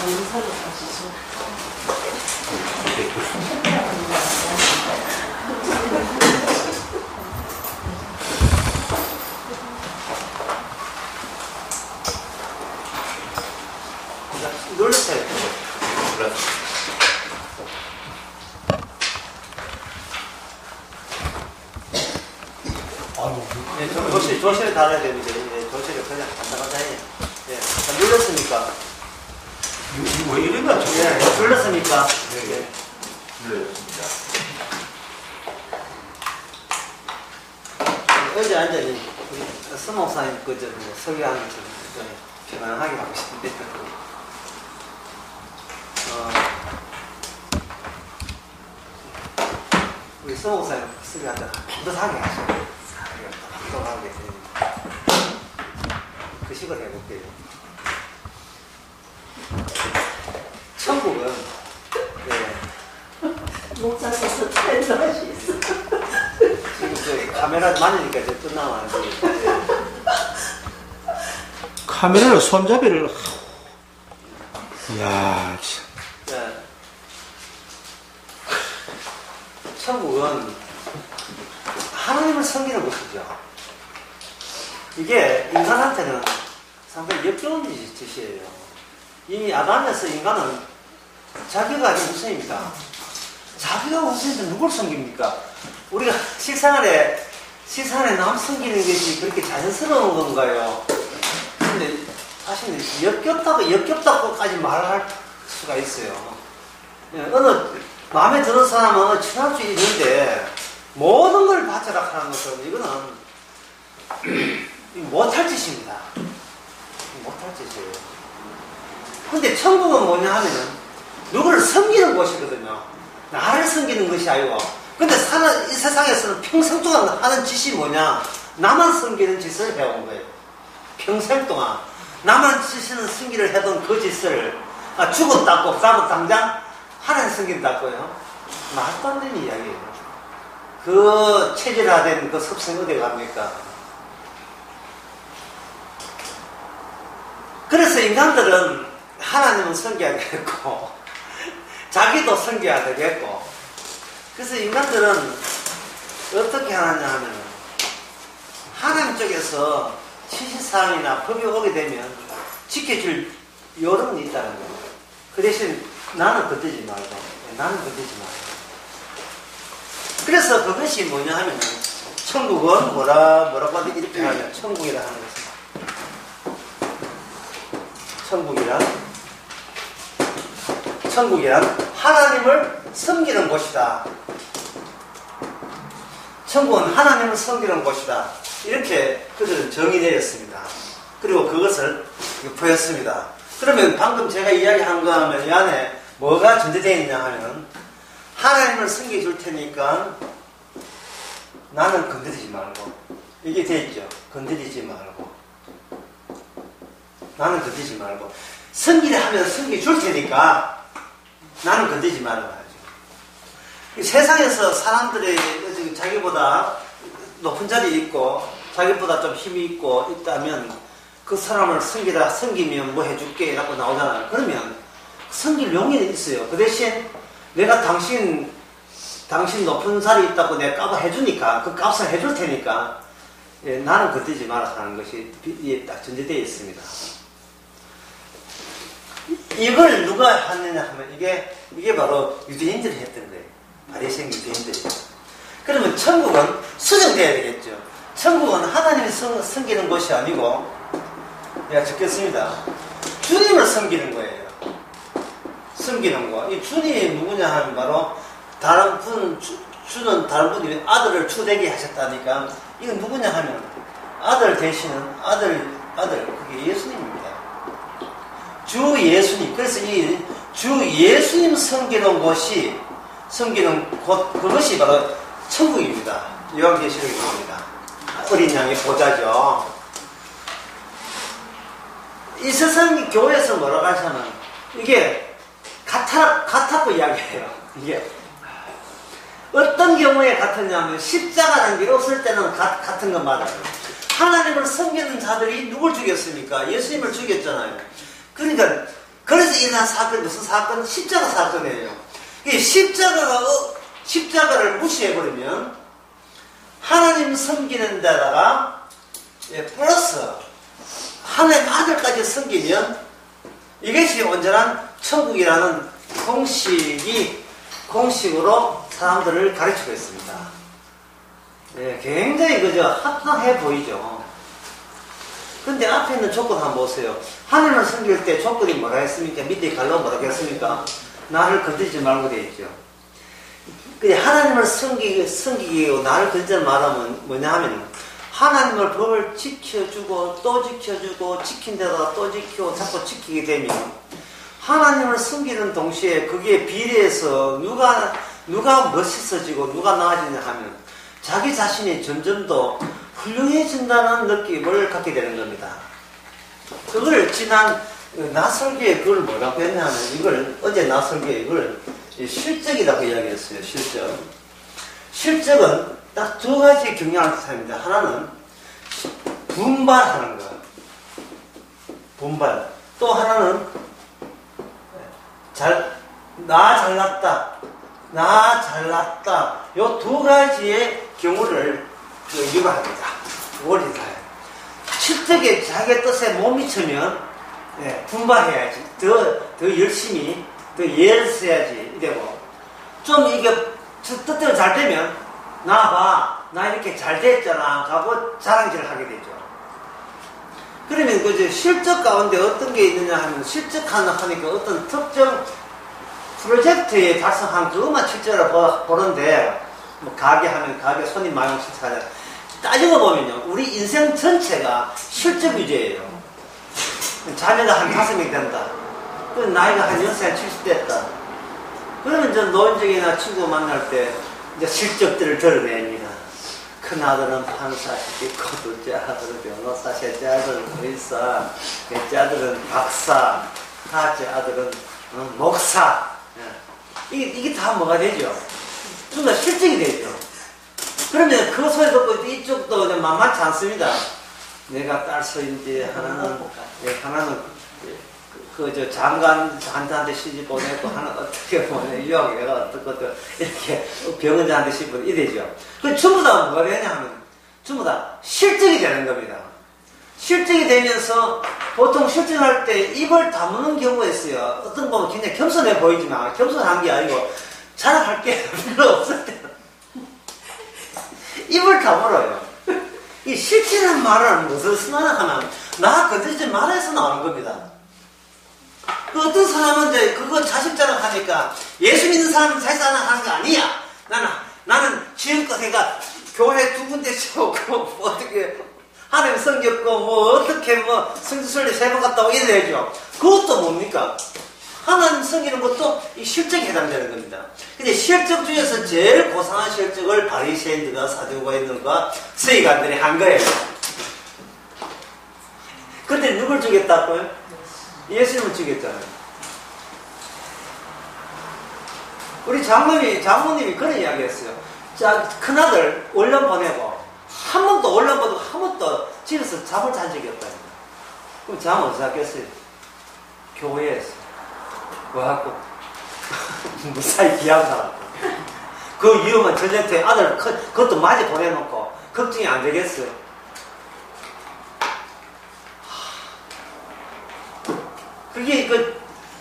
인사를 하시죠. 놀랐어요. 네, 조실을 달아야 되는데, 조실을 그냥 간단하다 해. 예, 눌렀습니까? 왜 이랬나? 예, 눌렀습니까? 네. 눌렀습니다. 어제 완전히 서 목사님 그저 설교하는 좀 편안하게 하고 싶은데, 우리 서 목사님 설교할 때 뿌듯하게 하셔요. 똑똑하게. 그 식으로 해볼게요. 천국은, 목사님께서 팬도 하시겠어. 지금 저 카메라 만지니까 이제 끝나면 안 돼요. 카메라로 손잡이를. 이야, 참. 천국은 하나님을 섬기는 곳이죠. 이게 인간한테는 상당히 역겨운 짓이에요. 이미 아담에서 인간은 자기가 우선입니다. 자기가 우선인데 누굴 섬깁니까? 우리가 실생활에 남 섬기는 것이 그렇게 자연스러운 건가요? 근데 사실은 역겹다고까지 말할 수가 있어요. 어느 마음에 드는 사람은 친할 수 있는데 모든 걸 바쳐라 하는 것은 이거는 못할 짓입니다. 못할 짓이에요. 근데 천국은 뭐냐 하면은 누구를 섬기는 곳이거든요. 나를 섬기는 것이 아니고. 근데 이 세상에서는 평생 동안 하는 짓이 뭐냐? 나만 섬기는 짓을 해온 거예요. 평생 동안 나만 섬기를 해던 그 짓을 죽었다고 당장 하나님 섬긴다고요? 말도 안 되는 이야기예요. 그 체질화된 그 습성이 어디 갑니까? 그래서 인간들은 하나님은 섬겨야 되겠고 자기도 섬겨야 되겠고, 그래서 인간들은 어떻게 하느냐 하면 하나님 쪽에서 지시사항이나 법이 오게 되면 지켜줄 요령은 있다는 거예요. 그 대신 나는 건드리지 말고, 나는 건드리지 말고. 그래서 그것이 뭐냐 하면 천국은 뭐라고 하든 이렇게 하면 천국이라 하는 것입니다. 천국이란 하나님을 섬기는 곳이다. 천국은 하나님을 섬기는 곳이다. 이렇게 그들은 정의 내렸습니다. 그리고 그것을 보였습니다. 그러면 방금 제가 이야기한 거 하면 이 안에 뭐가 전제되어 있냐 하면 하나님을 섬겨줄 테니까 나는 건드리지 말고, 이게 되어 있죠. 건드리지 말고, 나는 건드리지 말고, 섬기려 하면 섬겨줄 테니까 나는 건드리지 말아야죠. 세상에서 사람들이 자기보다 높은 자리에 있고 자기보다 좀 힘이 있다면 그 사람을 섬기면 뭐 해줄게 라고 나오잖아요. 그러면 섬길 용의는 있어요. 그 대신 내가 당신 높은 자리에 있다고 내가 값을 해주니까, 그 값을 해줄 테니까 나는 건드리지 마라 하는 것이 딱 전제되어 있습니다. 이걸 누가 하느냐 하면 이게 바로 유대인들이 했던 거예요. 바리새인 유대인들이. 그러면 천국은 수정돼야 되겠죠. 천국은 하나님이 섬기는 곳이 아니고, 내가 적겠습니다. 주님을 섬기는 거예요. 섬기는 거. 이 주님이 누구냐 하면 바로 주는 다른 분이 아들을 주되게 하셨다니까, 이건 누구냐 하면 아들 되시는 그게 예수님입니다. 주 예수님. 그래서 이 주 예수님 섬기는 곳, 그것이 바로 천국입니다. 요한계시록입니다. 어린 양의 보좌죠. 이 세상 교회에서 뭐라고 하시면 이게 같았고 이야기해요. 이게 어떤 경우에 같았냐면 십자가라는 게 없을 때는 같은 건 맞아요. 하나님을 섬기는 자들이 누굴 죽였습니까? 예수님을 죽였잖아요. 그러니까 그래서 일어난 사건, 무슨 사건? 십자가 사건이에요. 이 십자가를 무시해버리면 하나님 섬기는 데다가 플러스 하나님 아들까지 섬기면 이것이 온전한 천국이라는 공식으로 사람들을 가르치고 있습니다. 네, 굉장히 그저 합당해 보이죠. 근데 앞에 있는 조건 한번 보세요. 하나님을 섬길 때 조건이 뭐라 했습니까? 밑에 갈로 뭐라 했습니까? 나를 건드리지 말고 되어 있죠. 근데 하나님을 섬기고 나를 건드리지 말하면 뭐냐 하면 하나님을 법을 지켜주고 또 지켜주고 지킨 데다가 또 지키고 자꾸 지키게 되면 하나님을 섬기는 동시에 거기에 비례해서 누가 멋있어지고 누가 나아지냐 하면 자기 자신이 점점 더 훌륭해진다는 느낌을 갖게 되는 겁니다. 그걸 지난 나설교에 그걸 뭐라고 했냐면 이걸 어제 나설교에 이걸 실적이라고 이야기했어요. 실적은 딱 두 가지 경향을 뜻합니다. 하나는 분발하는 것, 분발. 또 하나는 나 잘났다. 요 두 가지의 경우를 유발합니다. 원리사예요. 실적에 자기의 뜻에 못 미치면 분발해야지. 더 열심히 더 예를 써야지 이되고 좀 이게 뜻대로 잘 되면 나 이렇게 잘 됐잖아 하고 자랑질을 하게 되죠. 그러면 그 실적 가운데 어떤 게 있느냐 하면 실적하니까 어떤 특정 프로젝트에 달성한 그것만 실적을 보는데 뭐 가게 하면 가게 손님 많이 오면 실적하냐 따지고 보면요 우리 인생 전체가 실적 위주예요. 자녀가 한 5명 된다. 그 나이가 한 6살 70 됐다. 그러면 이제 노인정이나 친구 만날 때 이제 실적들을 드러냅니다. 큰 아들은 판사 시키고, 둘째 아들은 변호사, 셋째 아들은 의사, 넷째 아들은 박사, 다째 아들은 목사. 이게 다 뭐가 되죠? 좀 더 실적이 되죠. 그러면 그 소리 듣고 이쪽도 만만치 않습니다. 내가 딸서인지 하나는 장관한테 시집 보내고 하나 어떻게 보내 유학 내가 어떻게 이렇게 병원자한테 시집 보내 이래죠. 그 전부 다 뭐가 되냐면 전부 다 실적이 되는 겁니다. 실적이 되면서 보통 실적할 때 입을 다무는 경우가 있어요. 어떤 보면 굉장히 겸손해 보이지만 겸손한 게 아니고 자랑할 게 별로 없을 때는 입을 다물어요. 이 실제라는 말은 무슨 쓰나 하면 나 건드리지 말아서 나오는 겁니다. 그 어떤 사람은 이제 그거 자식 자랑하니까 예수 믿는 사람은 자식 자랑하는 거 아니야. 나는 지금껏 내가 교회 2군데 세웠고 뭐 어떻게 하나님 섬겼고 뭐 어떻게 뭐 성지순례 3번 갔다 오고 이래야죠. 그것도 뭡니까? 하나님 섬기는 것도 이 실적에 해당되는 겁니다. 근데 실적 중에서 제일 고상한 실적을 바리새인들과 사두개인들과 서기관들이 한 거예요. 근데 누굴 죽였다고요? 예수님을 죽였잖아요. 우리 장모님이 그런 이야기 했어요. 자, 큰아들 원룸 보내고 한 번도 원룸 보내고 한 번도 집에서 잠을 잔 적이 없다니까. 그럼 잠 어디서 잤겠어요? 교회에서. 와갖고 무사히 귀한 사람. 그 위험한 전쟁터에 아들 그것도 마저 보내놓고 걱정이 안 되겠어요. 그게 그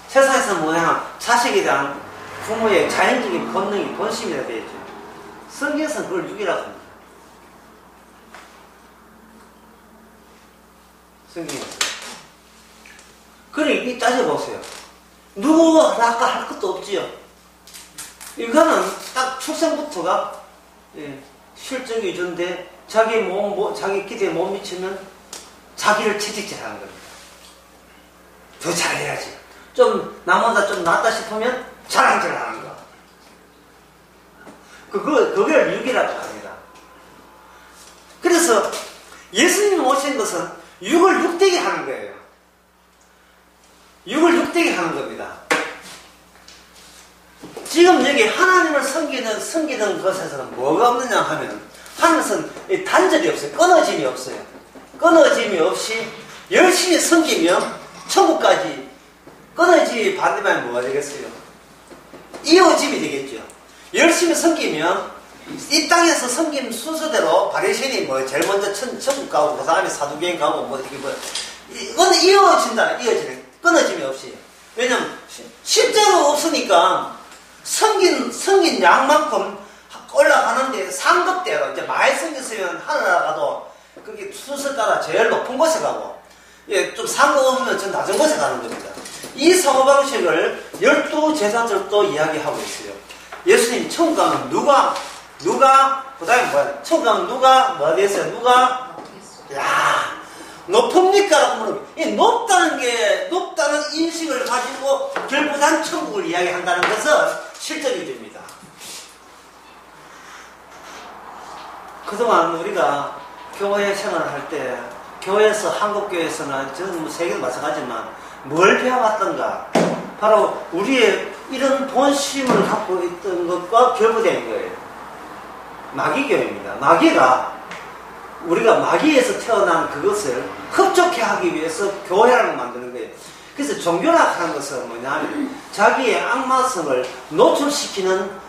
세상에서 뭐냐 자식에 대한 부모의 자연적인 본능이 본심이라 되어 있죠. 성경에서는 그걸 유기라고 합니다. 성경에서. 그래 이 따져보세요. 누구나 아까 할 것도 없지요. 이거는 딱 출생부터가 실적 위주인데 자기 기대에 못 미치면 자기를 채찍질하는 겁니다. 더 잘해야지. 좀 나보다 좀 낫다 싶으면 자랑질하는 거. 그걸 육이라고 합니다. 그래서 예수님이 오신 것은 육을 육되게 하는 거예요. 육을 육되게 하는 겁니다. 지금 여기 하나님을 섬기는 것에서는 뭐가 없느냐 하면 하나님은 단절이 없어요. 끊어짐이 없어요. 끊어짐이 없이 열심히 섬기면 천국까지 끊어지 반대면 뭐가 되겠어요? 이어짐이 되겠죠. 열심히 섬기면 이 땅에서 섬김 순서대로 바리새인이 뭐 제일 먼저 천국 가고 그 다음에 사두개인 가고 뭐 이렇게 뭐 이건 이어진다. 이어지는 끊어짐이 없이. 왜냐면 십자가 없으니까 섬긴 양만큼 올라가는데 상급대로 이제 많이 섬겼으면 하늘나라 가도 그게 순서 따라 제일 높은 곳에 가고 예, 좀 상급 없으면 전 낮은 곳에 가는 겁니다. 이 사고방식을 12제자들도 이야기하고 있어요. 예수님 천국 가면 누가 그 다음에 뭐야? 천국 가면 누가 뭐가 됐어요? 누가 야 높습니까? 라고 물으면 이 높다는 인식을 가지고 결부단 천국을 이야기한다는 것은 실적이 됩니다. 그동안 우리가 교회 생활을 할 때 교회에서 한국교회에서는 저는 뭐 세계도 마찬가지지만 뭘 배워왔던가 바로 우리의 이런 본심을 갖고 있던 것과 결부된 거예요. 마귀교회입니다. 마귀가 우리가 마귀에서 태어난 그것을 흡족해 하기 위해서 교회라는 걸 만드는 거예요. 그래서 종교라는 것은 뭐냐면 자기의 악마성을 노출시키는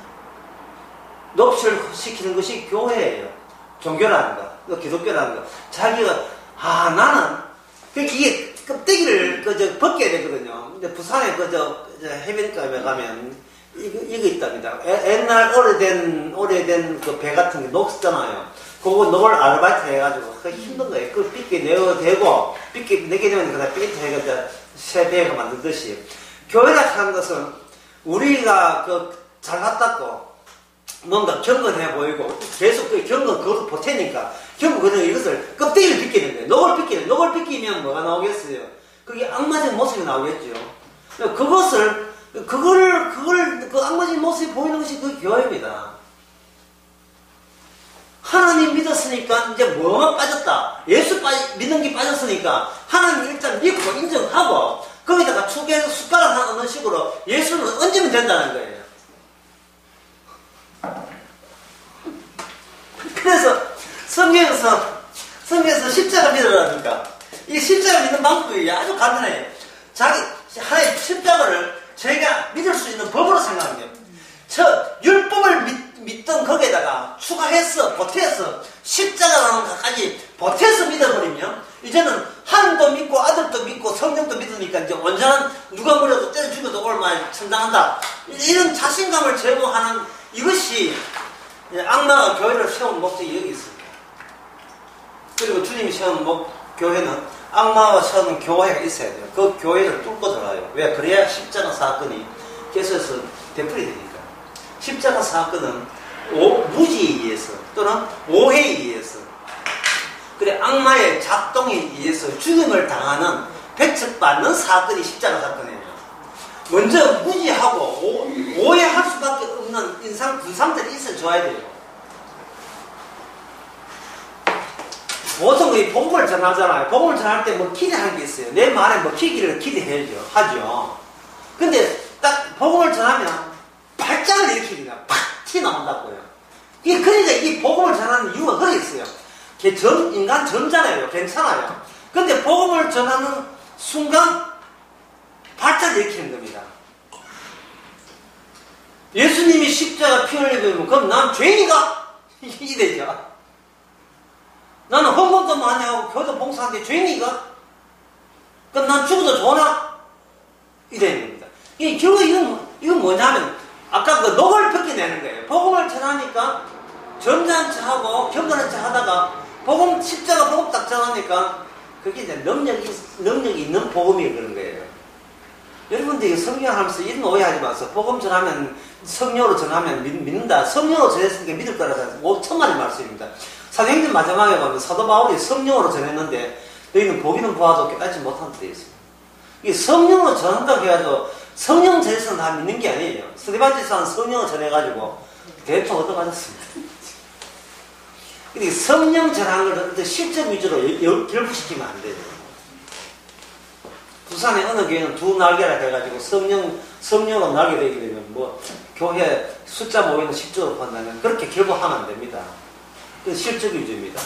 것이 교회예요. 종교라는 거, 기독교라는 거. 자기가 나는 이게 껍데기를 벗겨야 되거든요. 근데 부산에 해변가에 가면 이거 있답니다. 옛날 오래된 그 배 같은 게 녹잖아요. 그거 녹을 아르바이트 해가지고 힘든 거예요. 그걸 삐게 내고 삐게 내게 되면 그다 삐게 해가지고 새 배가 만들듯이 교회라 하는 것은 우리가 잘 갖다고 뭔가 경건해 보이고 계속 그 경건 그것도 보태니까 결국은 이것을 껍데기를 빗기는 거예요. 녹을 빗기면 뭐가 나오겠어요? 그게 악마적인 모습이 나오겠죠. 그 악마적인 모습이 보이는 것이 그 교회입니다. 하나님 믿었으니까 이제 뭐만 빠졌다. 예수 믿는 게 빠졌으니까 하나님 일단 믿고 인정하고 거기다가 축에서 숟가락 하나 넣는 식으로 예수는 얹으면 된다는 거예요. 그래서 성경에서 십자가 믿으라니까 이 십자가 믿는 방법이 아주 간단해요. 하나의 십자가를 저희가 믿을 수 있는 법으로 생각해요. 율법을 믿던 거기에다가 추가해서 보태서 십자가라는 것까지 보태서 믿어버리면 이제는 하나님도 믿고 아들도 믿고 성령도 믿으니까 이제 온전한 누가 물려도 때려 죽여도 얼마나 천당한다. 이런 자신감을 제공하는 이것이 악마가 교회를 세운 목적이 여기 있습니다. 그리고 주님이 세운 교회는 악마가 세우는 교회가 있어야 돼요. 그 교회를 뚫고 들어가요. 왜? 그래야 십자가 사건이 계속해서 되풀이 되니까. 십자가 사건은 무지에 의해서 또는 오해에 의해서 그래 악마의 작동에 의해서 죽임을 당하는 배척받는 사건이 십자가 사건이에요. 먼저 무지하고 오해할 수밖에 없는 인상 두 상태를 있어줘야 돼요. 보통 이 복음을 전하잖아요. 복음을 전할 때 뭐 기대하는 게 있어요. 내 말에 먹히기를 기대해야죠. 하죠. 근데 딱 복음을 전하면 발작을 일으키니까 팍 튀어나온다고요. 그러니까 이 복음을 전하는 이유가 거기 있어요. 인간 젊잖아요. 괜찮아요. 근데 복음을 전하는 순간 발작을 일으키는 겁니다. 예수님이 십자가 피 흘리면 그럼 난 죄인이가? 이래죠. 나는 헌금도 많이 하고 교도 봉사하는데 죄인이가? 그럼 난 죽어도 좋나? 이래야 됩니다. 결국 이건 뭐냐면 아까 그 녹을 벗겨내는 거예요. 복음을 전하니까 점잖은 척하고 경건한 척 하다가 십자가 복음 딱 전하니까 그게 이제 능력이 있는 복음이 그런 거예요. 여러분들이 성경하면서 이런 오해하지 마세요. 복음 전하면 성령으로 전하면 믿는다. 성령으로 전했으니까 믿을 거라서 5천만의 말씀입니다. 사도행전 마지막에 보면 사도 바울이 성령으로 전했는데 너희는 보기는 보아도 깨닫지 못한 데 있습니다. 이 성령으로 전한다고 해가지고 성령 전해서는 다 믿는 게 아니에요. 스데반지사는 성령을 전해가지고 대충 얻어가졌습니다. 근데 성령 전하는 걸 실적 위주로 결부시키면 안 돼요. 부산의 어느 교회는 두 날개라 해가지고 성령으로 날개 되게 되면 교회 숫자 모이는 10조로 판다면 그렇게 결부하면 안 됩니다. 그 실적 위주입니다.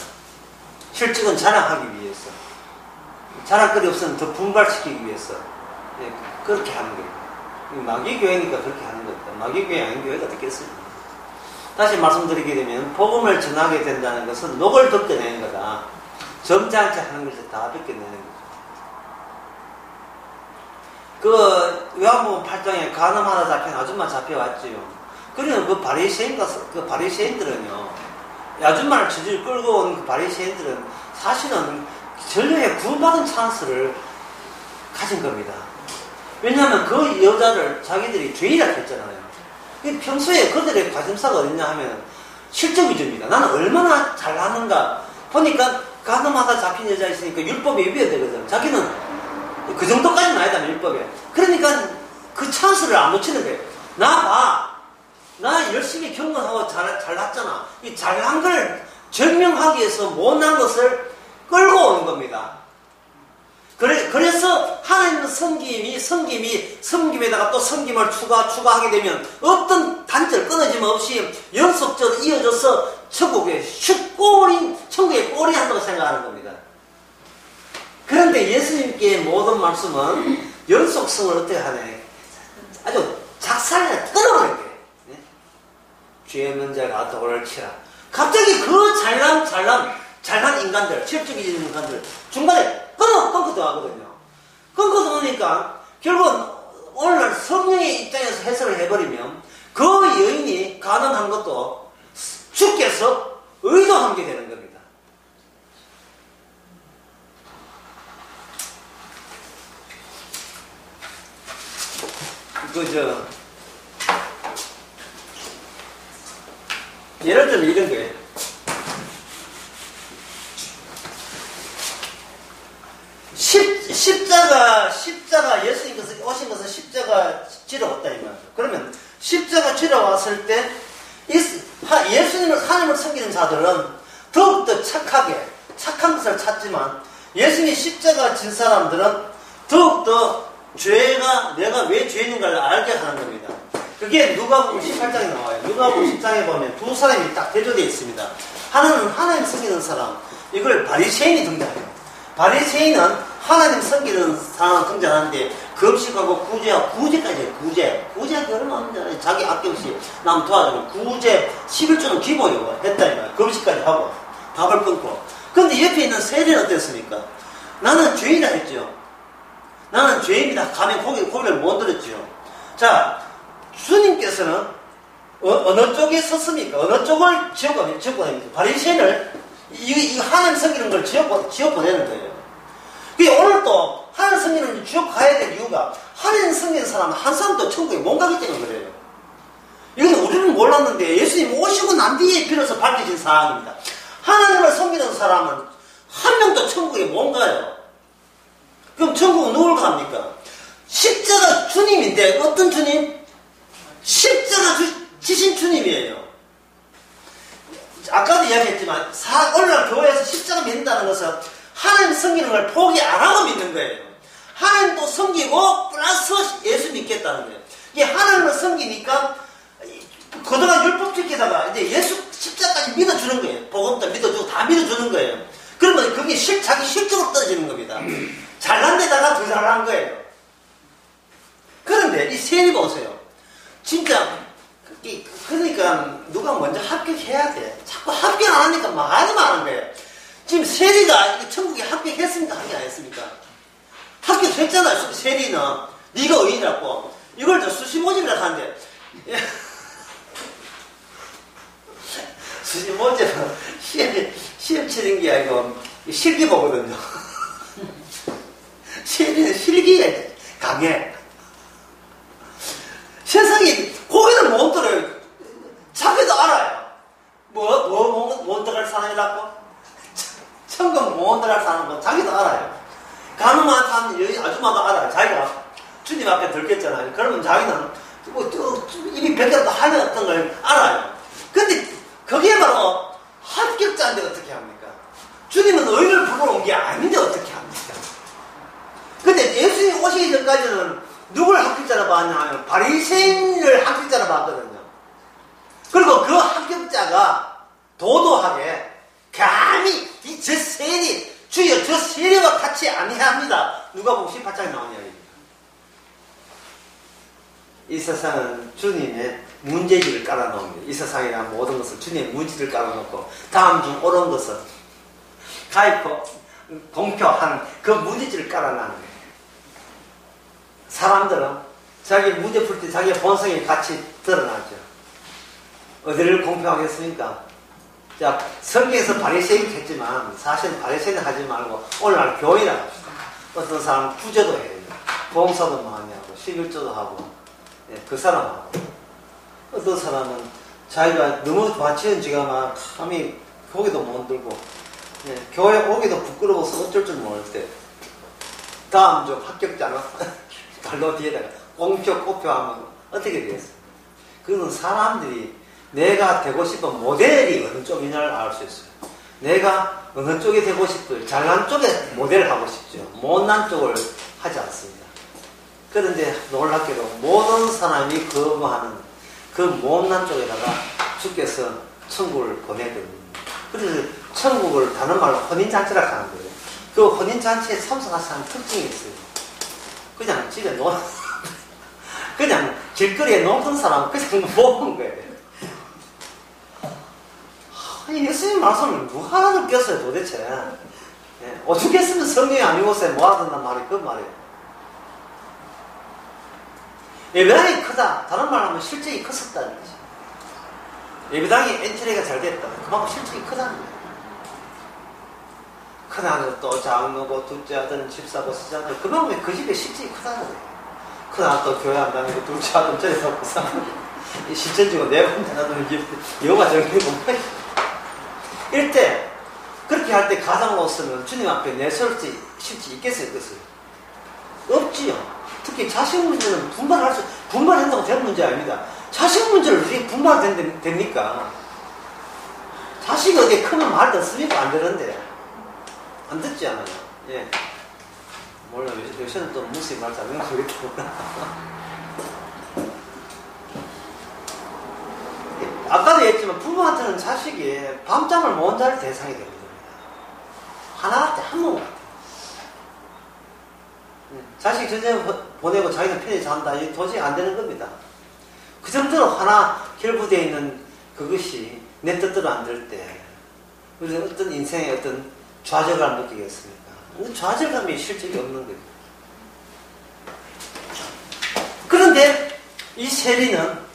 실적은 자랑하기 위해서. 자랑거리 없으면 더 분발시키기 위해서. 예, 그렇게 하는 거예요. 마귀교회니까 그렇게 하는 겁니다. 마귀교회 아닌 교회가 됐겠어요. 다시 말씀드리게 되면 복음을 전하게 된다는 것은 녹을 벗겨내는 거다. 점잖게 하는 것을 다 벗겨내는 거죠. 그 요한복음 8장에 간음하다 잡힌 아줌마 잡혀왔지요. 그러면 그 바리새인들은요, 아줌마를 저질 끌고 온 그 바리새인들은 사실은 전례에 구원받은 찬스를 가진 겁니다. 왜냐하면 그 여자를 자기들이 죄인이라고 했잖아요. 평소에 그들의 관심사가 어딨냐 하면 실적 위주입니다. 나는 얼마나 잘하는가 보니까 간음하다 잡힌 여자 있으니까 율법에 위배가 되거든. 자기는 그 정도까지는 아니다, 율법에. 그러니까 그 찬스를 안 놓치는 거예요. 나 봐. 나 열심히 경건하고 잘났잖아. 이 잘난 걸 증명하기 위해서 못난 것을 끌고 오는 겁니다. 그래서 하나님의 섬김에다가 또 섬김을 추가하게 되면 어떤 단절 끊어짐 없이 연속적으로 이어져서 천국의 천국의 꼴이 한다고 생각하는 겁니다. 그런데 예수님께 모든 말씀은 연속성을 어떻게 하네? 아주 작살내 끊어버린 거예요. 네? 죄 없는 자가 돌을 치라. 갑자기 그 잘난 인간들, 실적인 인간들 중간에 끊고 들어가거든요. 끊고 들어오니까 결국은 오늘날 성령의 입장에서 해설을 해버리면 그 여인이 가늠한 것도 주께서 의도한 게 되는 겁니다. 예를 들면 이런 거예요. 십자가 예수님께서 오신 것은 십자가 지러 왔다 이 말이죠. 그러면 십자가 지러 왔을 때 예수님을 하나님을 섬기는 자들은 더욱더 착한 것을 찾지만 예수님이 십자가 진 사람들은 더욱더 내가 왜 죄인인가를 알게 하는 겁니다. 그게 누가복음 18장에 나와요. 누가복음 10장에 보면 두 사람이 딱 대조되어 있습니다. 하나는 하나님 섬기는 사람, 이걸 바리새인이 등장해요. 바리새인은 하나님 섬기는 사람을 등장하는데 금식하고 구제까지 구제하기 얼마나 힘들어요. 자기 아낌없이 남 도와주고 구제 11조는 기본이고 했다 이 말이에요. 금식까지 하고 밥을 끊고. 그런데 옆에 있는 세리는 어땠습니까? 나는 죄인이라 했죠. 나는 죄인이다. 가면 고개를 못 들었죠. 자, 주님께서는 어느 쪽에 섰습니까? 어느 쪽을 지어보냅니까? 바리새인을 이 하나님 섬기는 걸 지어보내는 거예요. 오늘 또 하나님 섬기는 걸 지어가야 될 이유가 하나님 섬기는 사람은 한 사람도 천국에 못 가기 때문에 그래요. 이건 우리는 몰랐는데 예수님 오시고 난 뒤에 비로소 밝혀진 사항입니다. 하나님을 섬기는 사람은 한 명도 천국에 못 가요. 그럼 천국은 누굴 갑니까? 십자가 주님인데 어떤 주님? 십자가 지신 주님이에요. 아까도 이야기했지만 오늘날 교회에서 십자가 믿는다는 것은 하나님 섬기는 걸 포기 안 하고 믿는 거예요. 하나님도 섬기고 플러스 예수 믿겠다는 거예요. 이게 하나님을 섬기니까 그동안 율법 지키다가 이제 예수 십자가까지 믿어주는 거예요. 복음도 믿어주고 다 믿어주는 거예요. 그러면 그게 자기 실적으로 떨어지는 겁니다. 잘난 데다가 더 잘난 거예요. 그런데 이 세리 보세요. 진짜 그러니까 누가 먼저 합격해야 돼. 자꾸 합격 안 하니까 말이 많은 거예요. 지금 세리가 천국에 합격했습니까? 합격 안 했습니까? 합격했잖아요. 세리는 네가 의인이라고. 이걸 저 수시모집이라고 하는데 수시모집은 시험 치는 게 아니고 실기 보거든요. 세리는 실기에 강해. 세상에 고개를 못 들어요. 자기도 알아요. 못 들어갈 사람이라고? 천국 못 들어갈 사람은 자기도 알아요. 가늠한 사람 여기 아줌마도 알아요. 자기가 주님 앞에 들겠잖아요. 그러면 자기는 입이 뱉어도 하는 어떤 걸 알아요. 근데 그게 바로 합격자인데 어떻게 합니까? 주님은 의를 부르러 온 게 아닌데 어떻게 합니까? 근데 예수님 오시기 전까지는 누굴 합격자로 봤냐 하면 바리새인을 합격자로 봤거든요. 그리고 그 합격자가 도도하게 감히 저 세리 주여 저 세리와 같이 아니합니다. 누가복음 18장에 나온 이야기입니다. 이 세상은 주님의 문제지를 깔아놓습니다. 이 세상이란 모든 것을 주님의 문제를 깔아놓고 다음 중 옳은 것은 가입고 공표한 그 문제지를 깔아놓는 거예요. 사람들은 자기 문제 풀 때 자기의 본성이 같이 드러나죠. 어디를 공표하겠습니까? 자, 성경에서 바리새인 했지만 사실 바리새인 하지 말고 오늘날 교회라고 합시다. 어떤 사람은 구제도 해야 됩니다. 봉사도 많이 하고 11조도 하고 그 사람하고 어떤 사람은 자기가 너무 과치은지가 막 감히 고기도 못 들고 교회 오기도 부끄러워서 어쩔 줄 모를 때 다음 주 합격자는 발로 뒤에다가 공표 꼬표하면 어떻게 되겠어요? 그건 사람들이 내가 되고 싶은 모델이 어느 쪽이냐를 알 수 있어요. 내가 어느 쪽이 되고 싶어요. 잘난 쪽에 모델을 하고 싶죠. 못난 쪽을 하지 않습니다. 그런데 놀랍게도 모든 사람이 거부하는 그 못난 쪽에다가 주께서 천국을 보내거든요. 그래서 천국을 다른 말로 혼인잔치라고 하는 거예요. 그 혼인잔치에 참석한 사람 특징이 있어요. 그냥 집에 그냥 길거리에 놀던 사람 그냥 모은 거예요. 예수님 말씀을 누가 느꼈어요 도대체? 오죽했으면 성령이 아니고서 모아둔단 말이 그 말이에요. 예배당이 크다. 다른 말로 하면 실적이 컸었다는 거죠. 예배당이 엔트리가 잘 됐다. 그만큼 실적이 크다는 거예요. 큰아들 또 장로고 둘째 아들은 집사고 시장들 그만큼 그 집에 실적이 크다는 거예요. 큰아들 또 교회 안 다니고 둘째 아들은 저리 가고 이 실전적으로 내 혼자 놔두면 영화 정리고 이때 그렇게 할 때 가장으로서는 주님 앞에 내설 수 실지 있겠어요? 없겠어요? 없지요. 특히 자식 문제는 분발한다고 될 문제 아닙니다. 자식 문제를 어떻게 분발됩니까? 자식이 어디 크면 말 듣습니까? 안 되는데. 안 듣지 않아요. 예. 몰라, 요새는 또 무슨 말 잘하면 그렇겠구나. 아까도 얘기했지만 부모한테는 자식이 밤잠을 못 잘 대상이 되는 겁니다. 하나 때 한 번 같아요. 자식 전쟁 보내고 자기는 편히 잔다. 이게 도저히 안 되는 겁니다. 그 정도로 하나 결부되어 있는 그것이 내 뜻대로 안 될 때 우리는 어떤 인생의 어떤 좌절감을 느끼겠습니까? 좌절감이 실적이 없는 거예요. 그런데 이 세리는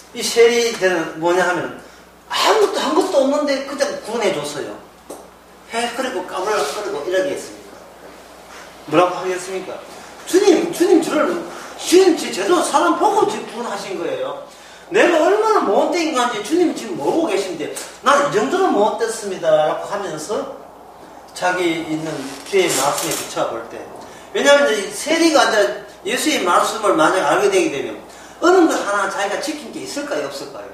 뭐냐 하면 아무것도 한 것도 없는데 그냥 구원해줬어요. 그리고 까불거리고 이러게 했습니까? 뭐라고 하겠습니까? 주님 제대로 사람 보고 지금 구원하신 거예요. 내가 얼마나 못된 인간인지 주님 지금 모르고 계신데 난 이 정도로 못됐습니다 라고 하면서 자기 있는 주의 말씀에 비춰볼 때 왜냐하면 이 세리가 이제 예수의 말씀을 만약 알게 되게 되면 어느 것 하나 자기가 지킨 게 있을까요? 없을까요?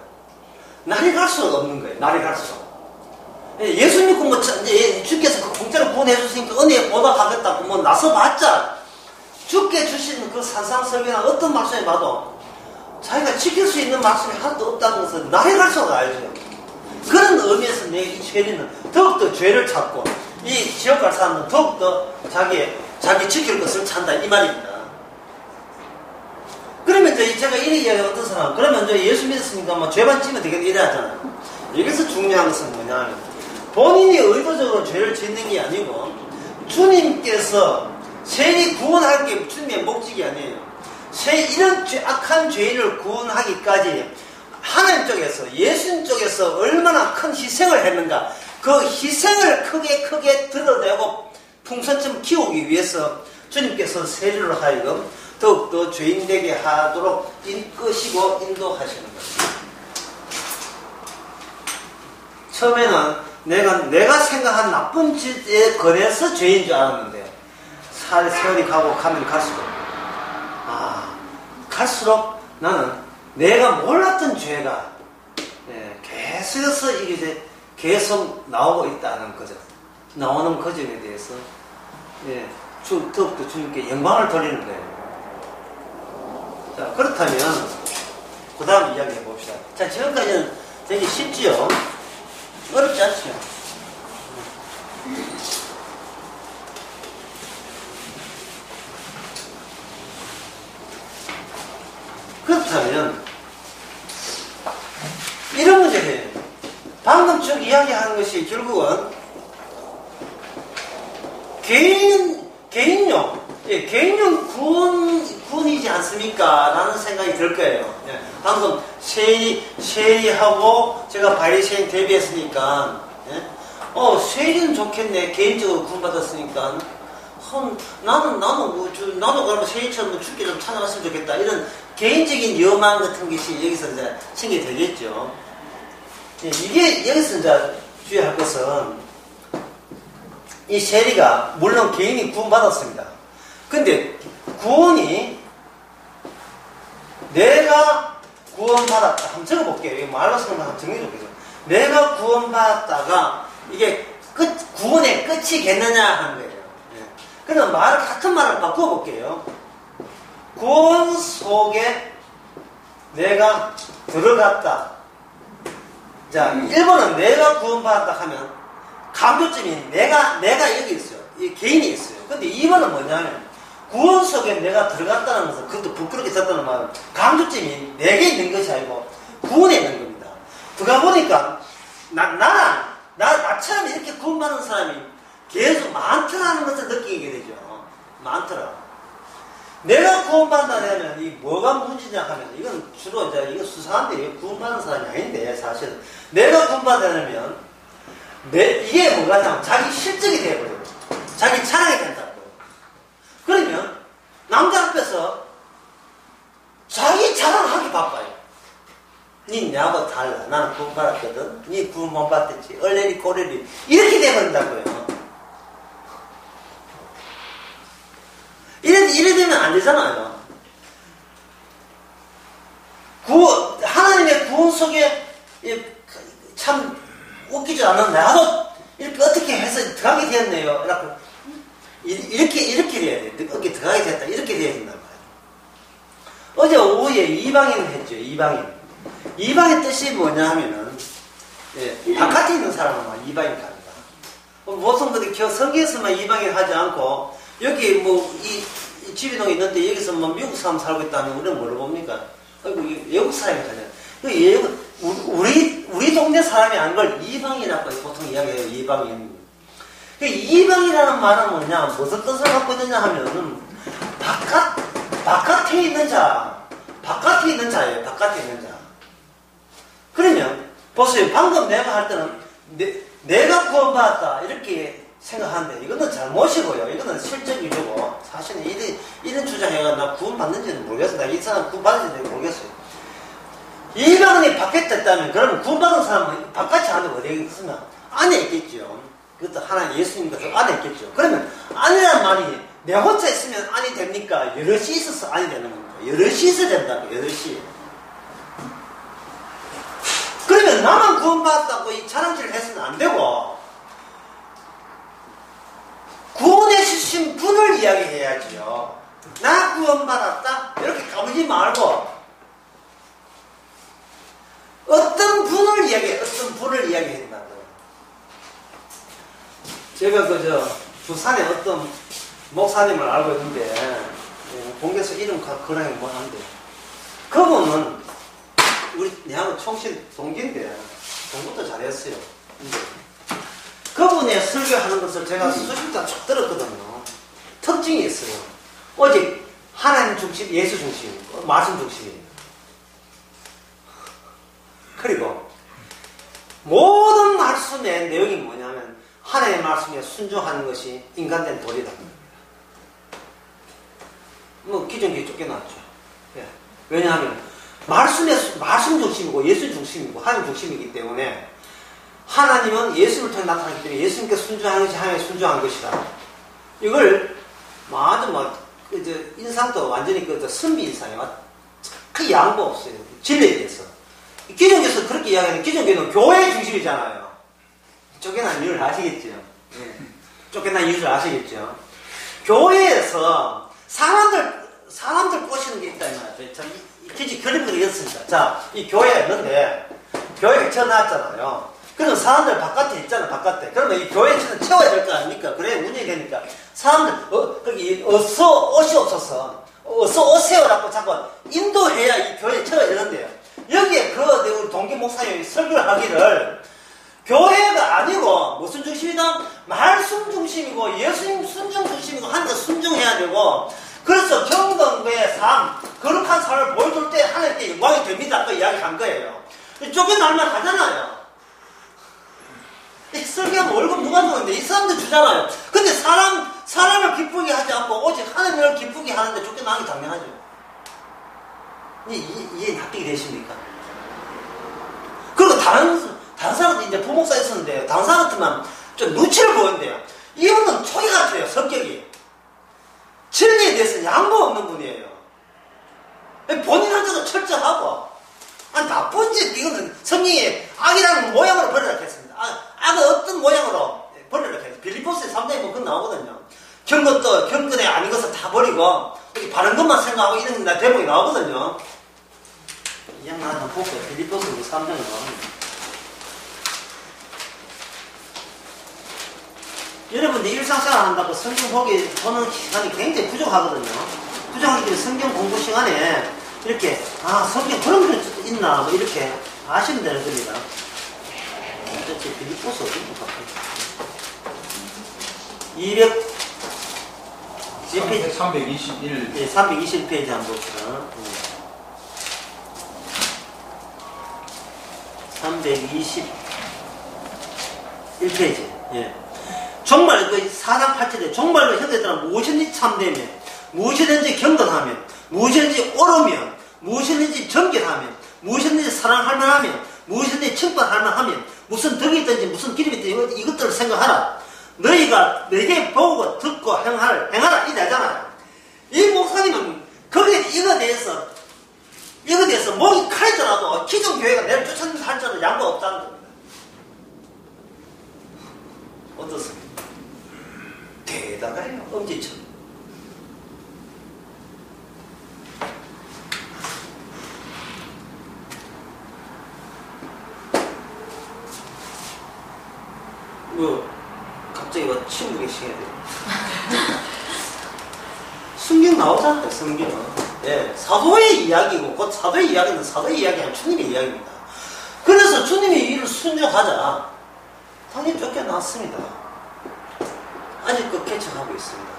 날이 갈수록 없는 거예요. 날이 갈수록. 예수 믿고 뭐 주께서 그 공짜로 구원해 주시니까 은혜에 보답하겠다고 뭐 나서봤자 주께 주신 그 산상설교나 어떤 말씀에 봐도 자기가 지킬 수 있는 말씀이 하나도 없다는 것을 날이 갈수록 알죠. 그런 의미에서 이 죄리는 더욱더 죄를 찾고 이 지옥 갈 사람은 더욱더 자기 지킬 것을 찾는다 이 말입니다. 그러면 이제 제가 이렇게 이야기하는 어떤 사람 그러면 이제 예수 믿었으니까 뭐 죄만 지면 되겠다 이래 하잖아요. 여기서 중요한 것은 뭐냐 본인이 의도적으로 죄를 짓는 게 아니고 주님께서 세리 구원할 게 주님의 목적이 아니에요. 이런 악한 죄인을 구원하기까지 하나님 쪽에서 예수님 쪽에서 얼마나 큰 희생을 했는가 그 희생을 크게 드러내고 풍선처럼 키우기 위해서 주님께서 세리로 하여금 더욱더 죄인 되게 하도록 이끄시고 인도하시는 겁니다. 처음에는 내가 생각한 나쁜 짓에 권해서 죄인 줄 알았는데 세월이 가면 갈수록 나는 내가 몰랐던 죄가 계속해서 이게 계속 나오고 있다는 거죠. 나오는 그 점에 대해서 더욱더 주님께 영광을 돌리는 거예요. 자, 그렇다면 그 다음 이야기 해봅시다. 자, 지금까지는 되게 쉽지요? 어렵지 않죠? 그렇다면 뭐냐면 이런 문제예요. 방금 쭉 이야기하는 것이 결국은 개인용 구원이지 않습니까? 라는 생각이 들 거예요. 예. 방금 쉐리하고 제가 바리쉐인 데뷔했으니까, 예? 쉐리는 좋겠네. 개인적으로 구원받았으니까. 나도 그러면 쉐리처럼 죽게 좀 찾아갔으면 좋겠다. 이런 개인적인 여망 같은 것이 여기서 이제 생기게 되겠죠. 예, 이게 여기서 이제 주의할 것은 이 쉐리가 물론 개인이 구원받았습니다. 근데 구원이 내가 구원받았다. 한번 적어볼게요. 이거 말로 쓰면 한번 정리해볼게요. 내가 구원받았다가 이게 구원의 끝이겠느냐 하는 거예요. 예. 그럼 같은 말을 바꿔볼게요. 구원 속에 내가 들어갔다. 자, 1번은 내가 구원받았다 하면 강조점이 내가 여기 있어요. 이 개인이 있어요. 근데 2번은 뭐냐면 구원 속에 내가 들어갔다는 것은 그것도 부끄럽게 썼다는 말은 강조점이 내게 있는 것이 아니고 구원에 있는 겁니다. 들어가 보니까 나처럼 이렇게 구원받는 사람이 계속 많더라는 것을 느끼게 되죠. 많더라. 내가 구원받는다면 이 뭐가 문제냐 하면 이건 주로 이거 수사한데 구원받는 사람이 아닌데 사실은 내가 구원받으려면 이게 뭐가냐면 자기 실적이 되어버려요. 자기 자랑이 된다고. 그러면 남자 앞에서 자기 자랑하기 바빠요. 니 나하고 달라. 나는 구원받았거든. 니 구원 못 받았지. 얼레리 꼬레리 이렇게 돼버린다고요. 이래 되면 안 되잖아요. 하나님의 구원 속에 참 웃기지 않은 나도 이렇게 어떻게 해서 들어가게 되었네요. 이렇게 돼야 돼. 어떻게 들어가게 됐다. 이렇게 돼야 된단 말이에요. 어제 오후에 이방인을 했죠. 이방의 뜻이 뭐냐 하면은 바깥에 있는 사람은 이방인 갑니다. 보통 성경에서만 이방인 하지 않고 여기 이 지리동에 있는데 여기서 미국 사람 살고 있다면 우리는 뭐를 봅니까? 외국 사람이 가잖아요. 우리 동네 사람이 아닌 걸 이방이라고 보통 이야기해요. 이방인. 이방이라는 말은 뭐냐, 무슨 뜻을 갖고 있느냐 하면은 바깥에 있는 자예요. 바깥에 있는 자. 그러면 보세요. 방금 내가 할 때는 내가 구원받았다 이렇게 생각하는데 이거는 잘못이고요. 이거는 실적 위주고 사실은 이런 주장해가 나 구원받는지는 모르겠어요. 나 이 사람 구원받는지는 모르겠어요. 이방인이 밖에 있다면 그러면 구원받은 사람은 바깥에 안에 어디에 있으면 안에 있겠죠. 그것도 하나님 예수님 같은 안에 있겠죠. 그러면 안이라는 말이 내 혼자 있으면 안이 됩니까? 여럿이 있어서 안이 되는 겁니다. 여럿이 있어야 된다고. 여럿이. 그러면 나만 구원받았다고 이 자랑질을 해서는 안 되고 구원해 주신 분을 이야기해야지요. 나 구원받았다? 이렇게 까불지 말고 어떤 분을 이야기해야 된다고요. 제가 부산에 어떤 목사님을 알고 있는데 공개해서 이름 그랑이 뭐한데 그분은 우리 내하고 총신 동기인데 공부도 잘했어요. 그분의 설교하는 것을 제가 수십 번 쭉 들었거든요. 특징이 있어요. 오직 하나님 중심, 예수 중심, 말씀 중심이에요. 그리고 모든 말씀의 내용이 뭐냐면 하나님의 말씀에 순종하는 것이 인간된 도리다. 기존교회 쫓겨났죠. 예. 왜냐하면 말씀 중심이고 예수 중심이고 하나님 중심이기 때문에 하나님은 예수를 통해 나타나기 때문에 예수님께 순종하는 것이 하나님께 순종한 것이다. 이걸 아주 인상도 완전히 선비 인상이에요. 그 양보 없어요. 진리에 대해서. 기존교에서 그렇게 이야기하는 기존교회는 교회 중심이잖아요. 쫓겨난 이유를 아시겠죠? 네. 쫓겨난 이유를 아시겠죠? 교회에서 사람들 꼬시는 게 있다 이 말이죠. 기지 그림을 이었습니다. 자, 이 교회가 있는데 교회가 쳐놨잖아요. 그럼 사람들 바깥에 있잖아, 바깥에. 그러면 이 교회는 채워야 될 거 아닙니까? 그래야 운영이 되니까 사람들 거기 옷이 없어서 어서 오세요라고 자꾸 인도해야 이 교회 처가 이런데요. 여기에 우리 동기 목사님이 설교를 하기를 교회가 아니고 무슨 중심이다? 말씀 중심이고 예수님 순종 중심이고 하나님 순종해야 되고 그래서 경건의 삶, 거룩한 삶을 보여줄 때 하나님께 영광이 됩니다. 그 이야기한 거예요. 쫓겨날만 하잖아요. 이 설교하면 월급 누가 주는데 이 사람들 주잖아요. 근데 사람을 기쁘게 하지 않고 오직 하나님을 기쁘게 하는데 쫓겨나는 게 당연하죠. 이해 납득이 되십니까? 그리고 다른 사람도 이제 부목사 있었는데 다른 사람 같으면 좀 눈치를 보는데요. 이분은 초기 같아요. 성격이 진리에 대해서 양보 없는 분이에요. 본인한테도 철저하고 나쁜 짓 이거는 성령의 악이라는 모양으로 버리라 했습니다. 악은 어떤 모양으로 버리라 했어요. 빌립보스의 3장에 보면 그건 나오거든요. 경건에 아닌 것을 다 버리고 바른 것만 생각하고 이런 대목이 나오거든요. 이 양반 한번 볼게요. 빌립보스 3장에 나옵니다. 여러분들 일상생활 한다고 성경 보는 시간이 굉장히 부족하거든요. 부족하기 때문에 성경 공부 시간에 이렇게 성경 그런 게 있나 뭐 이렇게 아시면 되는 겁니다. 도대체 빌립보스 어딘가 봐요. 321. 예, 321페이지 한번 봅시다. 321페이지. 예. 정말 그 4장 8절에 정말로 형제들은 무엇이든지 참되며 무엇이든지 경건하며 무엇이든지 옳으며 무엇이든지 정결하며 무엇이든지 사랑할 만하며 무엇이든지 칭찬할 만하며 무슨 덕이 있든지 무슨 기름이 있든지 이것들을 생각하라. 너희가 내게 보고 듣고 행하라 이래잖아요. 이 목사님은 거기에 이거 대해서 목이 칼이더라도 기존 교회가 내를 쫓았는지 할지라도 양보 없다는 겁니다. 어떻습니까? 대단해요. 엄지처럼. 갑자기 친구 계시게 돼요. 성경 나오잖아요. 성경. 예, 사도의 이야기고 곧 사도의 이야기는 사도의 이야기 아니라 주님의 이야기입니다. 그래서 주님의 일을 순종하자. 당연히 쫓겨났습니다. 아직도 개척하고 있습니다.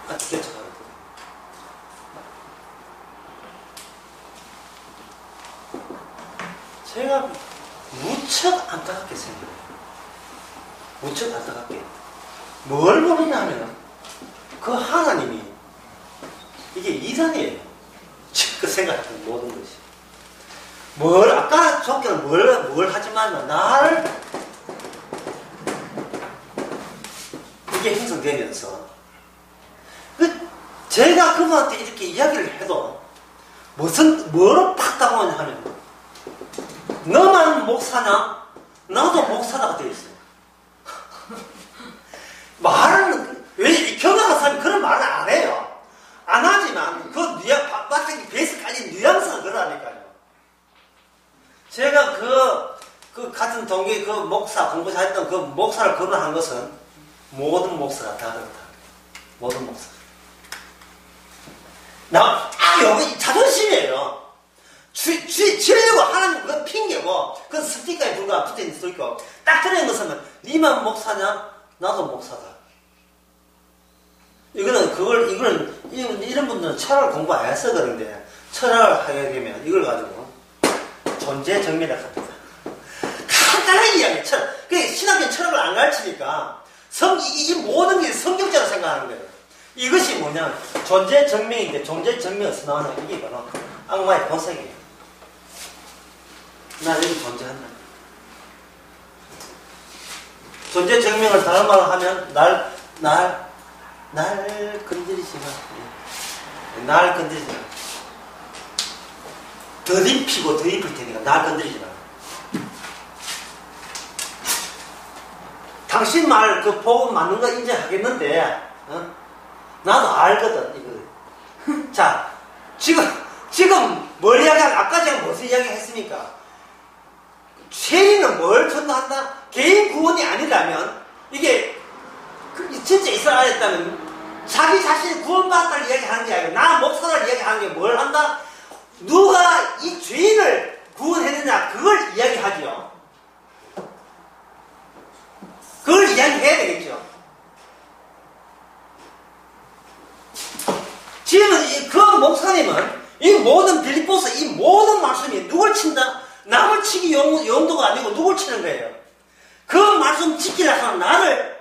아직 개척하고 있습니다. 제가 무척 안타깝게 생겨요. 무척 안타깝게. 뭘 모르냐 하면 그 하나님이 이게 이산이에요. 그 생각했던 모든 것이. 아까 조건은 뭘 하지만 나를 이게 형성되면서 제가 그분한테 이렇게 이야기를 해도 뭐로 팍 당하냐 하면 너만 목사냐? 나도 목사다가 되어 있어요. 말은 왜 경험한 사람이 그런 말을 안 해요. 안 하지만 마치 베이스 깔린 뉘앙스가 그러니까요. 제가 그 같은 동기 그 목사 공부 잘했던 그 목사를 거론한 것은 모든 목사가 다 그렇다. 모든 목사. 여기 자존심이에요. 지려고 하나님 그건 핑계고 그건 스티커에 불과 붙어있는 수도 있고 딱 들어있는 것은 니만 목사냐? 나도 목사다. 이런 분들은 철학을 공부 안 해서 그런데 철학을 하게 되면 이걸 가지고 존재 정밀학 합니다. 간단한 이야기, 철학. 신학교는 철학을 안 가르치니까 이 모든 게 성경적으로 생각하는 거예요. 이것이 뭐냐? 존재 정명인데 존재 정명에서 나오는 이게 바로 악마의 본성이에요. 나 여기 존재한다. 존재 정명을 다른 말로 하면 날 건드리지 마. 날 건드리지 마. 더입히고 더입힐 테니까 날 건드리지 마. 당신 말 그 복음 맞는 거 인정하겠는데 나도 알거든 이거. 자 지금 뭘 이야기하면 아까 제가 무슨 이야기 했습니까? 죄인은 뭘 전도한다? 개인 구원이 아니라면 이게 진짜 이스라엘이었다면 자기 자신이 구원받았다는 이야기하는 게 아니고 나 목사를 이야기하는 게 뭘 한다? 누가 이 죄인을 구원했느냐 그걸 이야기하지요. 그걸 이야기해야 되겠죠. 지금은 그 목사님은 이 모든 빌립보서 이 모든 말씀이 누굴 친다? 남을 치기 용도가 아니고 누굴 치는 거예요. 그 말씀 지키라 하는 나를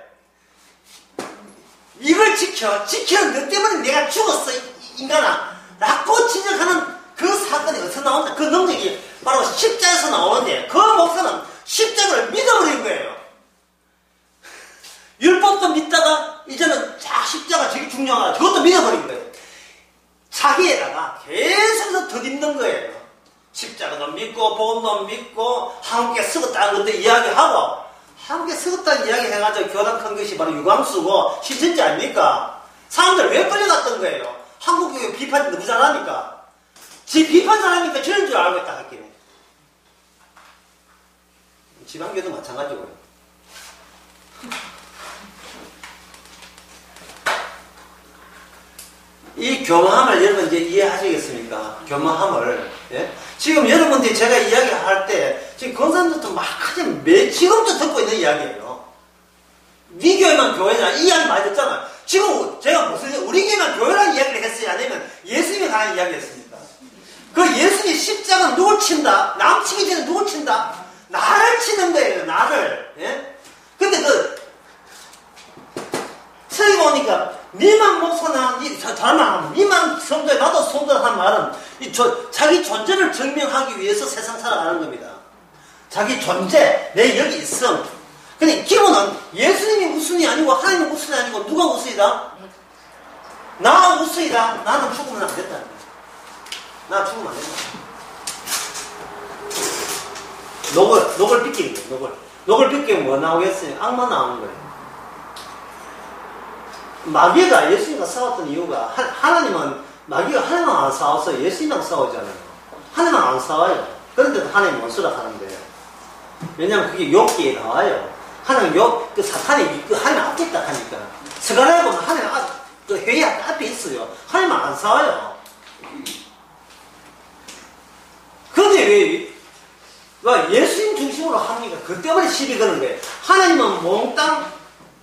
이걸 지키는 너 때문에 내가 죽었어 인간아 라고 지적하는 그 사건이 어디서 나온다? 그 능력이 바로 십자에서 나오는데 그 목사는 십자가를 믿어버린 거예요. 율법도 믿다가 이제는 십자가 저게 중요하다 저것도 믿어버린 거예요. 자기에다가 계속해서 덧입는 거예요. 십자가도 믿고 복음도 믿고 한국에 쓰겠다는 것도 이야기하고 한국에 쓰겠다는 이야기 해가지고 교단 큰 것이 바로 유광수고 신천지 아닙니까? 사람들 왜 끌려갔던 거예요? 한국교회 비판 너무 잘하니까 지 비판 잘하니까 저런 줄 알겠다 하기는 지방교도 마찬가지고요. 이 교만함을 여러분 이제 이해하시겠습니까? 교만함을. 예? 지금 여러분들이 제가 이야기할 때, 지금 권사님들도 막 하지만 지금도 듣고 있는 이야기예요. 네 교회만 교회냐? 이 이야기 많이 듣잖아요. 지금 제가 우리 교회만 교회라는 이야기를 했어요? 아니면 예수님에 관한 이야기 했습니까? 그 예수님 십자가는 누굴 친다? 남 치기 전에 누굴 친다? 나를 치는 거예요, 나를. 예? 근데 저기 보니까, 니만 목사나, 니만 성도에 나도 성도라 한 말은, 자기 존재를 증명하기 위해서 세상 살아가는 겁니다. 자기 존재, 내 여기 있음. 근데 기본은 예수님이 우선이 아니고, 하나님이 우선이 아니고, 누가 우선이다? 나 우선이다. 나는 죽으면 안 된다. 나 죽으면 안 된다. 녹을 빗기는 거예요, 녹을 빗기면 뭐 나오겠어요? 악마 나오는 거예요. 마귀가 예수님과 싸웠던 이유가 하나님은 마귀가 하나님만 안 싸워서 예수님이랑 싸우잖아요. 하나님만 안 싸워요. 그런데도 하나님 원수라 하는데요. 왜냐하면 그게 욥기에 나와요. 하나님 그 사탄이 그 하나님 앞에 있다 하니까 스가랴에 보면 하나님 그 회의 앞에 있어요. 하나님만 안 싸워요. 그런데 왜 예수님 중심으로 합니까? 그 때문에 시비 거는 거예요. 하나님은 몽땅